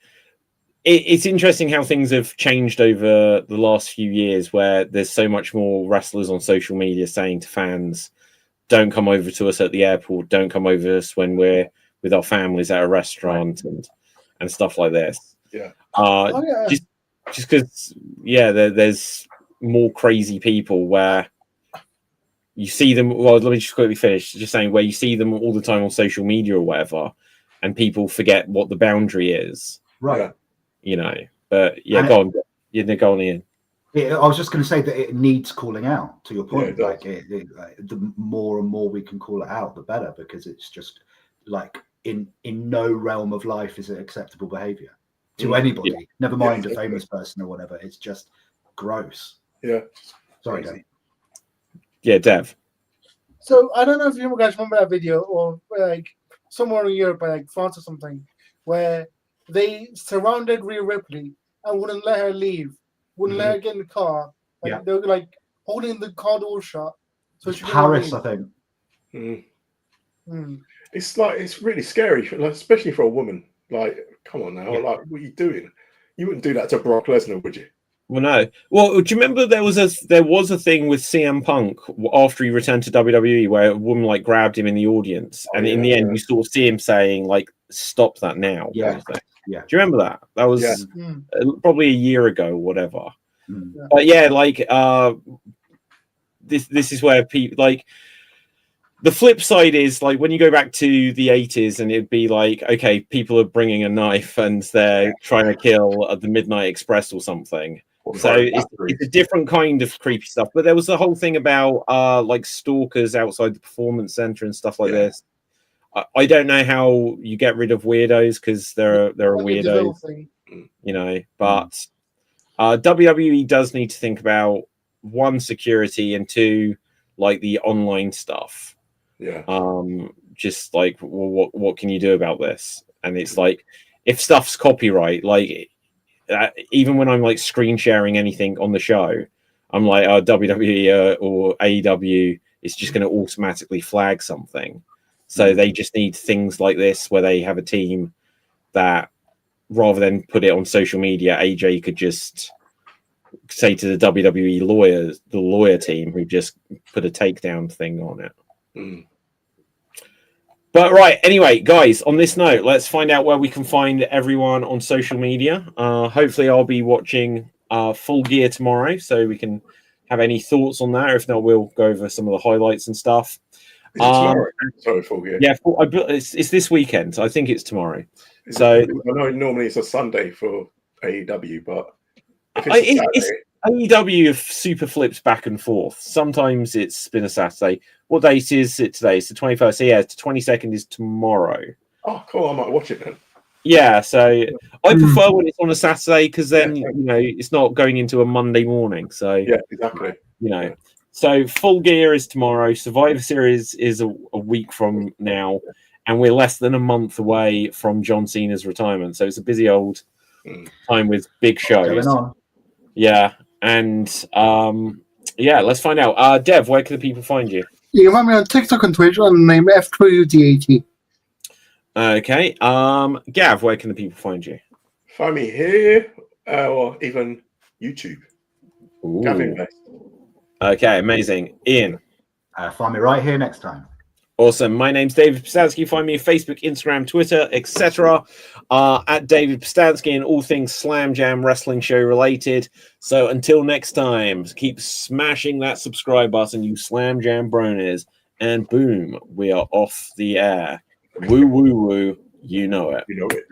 It's interesting how things have changed over the last few years, where there's so much more wrestlers on social media saying to fans, don't come over to us at the airport, don't come over to us when we're with our families at a restaurant, and stuff like this. Just because there's more crazy people where you see them. Well, let me just quickly finish. Just saying, where you see them all the time on social media or whatever, and people forget what the boundary is. Right. But go on. Go on, Ian. I was just going to say that it needs calling out. To your point, the more and more we can call it out, the better, because it's just like in no realm of life is it acceptable behavior to anybody. Never mind a famous person or whatever. It's just gross. Yeah. Sorry, Dave. Yeah, Dev. So I don't know if you guys remember that video, or like somewhere in Europe, like France or something, where they surrounded Rhea Ripley and wouldn't let her leave, wouldn't let her get in the car. Like, they were like holding the car door shut. So she Paris, I think. It's like, it's really scary, especially for a woman. Like, come on now, like, what are you doing? You wouldn't do that to Brock Lesnar, would you? Well, no. Well, do you remember there was a thing with CM Punk after he returned to WWE, where a woman like grabbed him in the audience, and in the end, you sort of see him saying like, "Stop that now." Yeah. Yeah. Do you remember that? That was probably a year ago, or whatever. But yeah, like this is where people like. The flip side is like when you go back to the 80s and it'd be like, okay, people are bringing a knife and they're trying to kill at the Midnight Express or something. So it's a different kind of creepy stuff. But there was the whole thing about like stalkers outside the performance center and stuff like this. I don't know how you get rid of weirdos because there are weirdos, you know. But WWE does need to think about one, security, and two, like the online stuff. Yeah. Just like, well, what can you do about this? And it's like, if stuff's copyright, like even when I'm like screen sharing anything on the show, I'm like, WWE or AEW is just going to automatically flag something. So they just need things like this where they have a team that, rather than put it on social media, AJ could just say to the WWE lawyers, the lawyer team, who just put a takedown thing on it. But right, anyway, guys, on this note, let's find out where we can find everyone on social media. Hopefully I'll be watching Full Gear tomorrow, so we can have any thoughts on that. If not, we'll go over some of the highlights and stuff. Sorry, Full Gear. Yeah, it's this weekend. I think it's tomorrow. I know normally it's a Sunday for AEW, but if it's AEW super flips back and forth. Sometimes it's been a Saturday. What date is it today? It's the 21st. So yeah, it's the 22nd is tomorrow. Oh, cool. I might watch it then. Yeah, so I prefer when it's on a Saturday because then you know it's not going into a Monday morning. So yeah, exactly. You know, so Full Gear is tomorrow. Survivor Series is a week from now, and we're less than a month away from John Cena's retirement. So it's a busy old time with big shows. Yeah, and yeah, let's find out. Dev, where can the people find you? You can find me on TikTok and Twitch on the name F2UDAT. Okay. Gav, where can the people find you? Find me here, or even YouTube. Ooh. Gav Invest. Okay, amazing. Ian. Find me right here next time. Awesome. My name's David Pistansky. Find me on Facebook, Instagram, Twitter, etc. At David Pistansky and all things Slam Jam Wrestling Show related. So until next time, keep smashing that subscribe button, you Slam Jam bronies. And boom, we are off the air. Woo, woo, woo. You know it. You know it.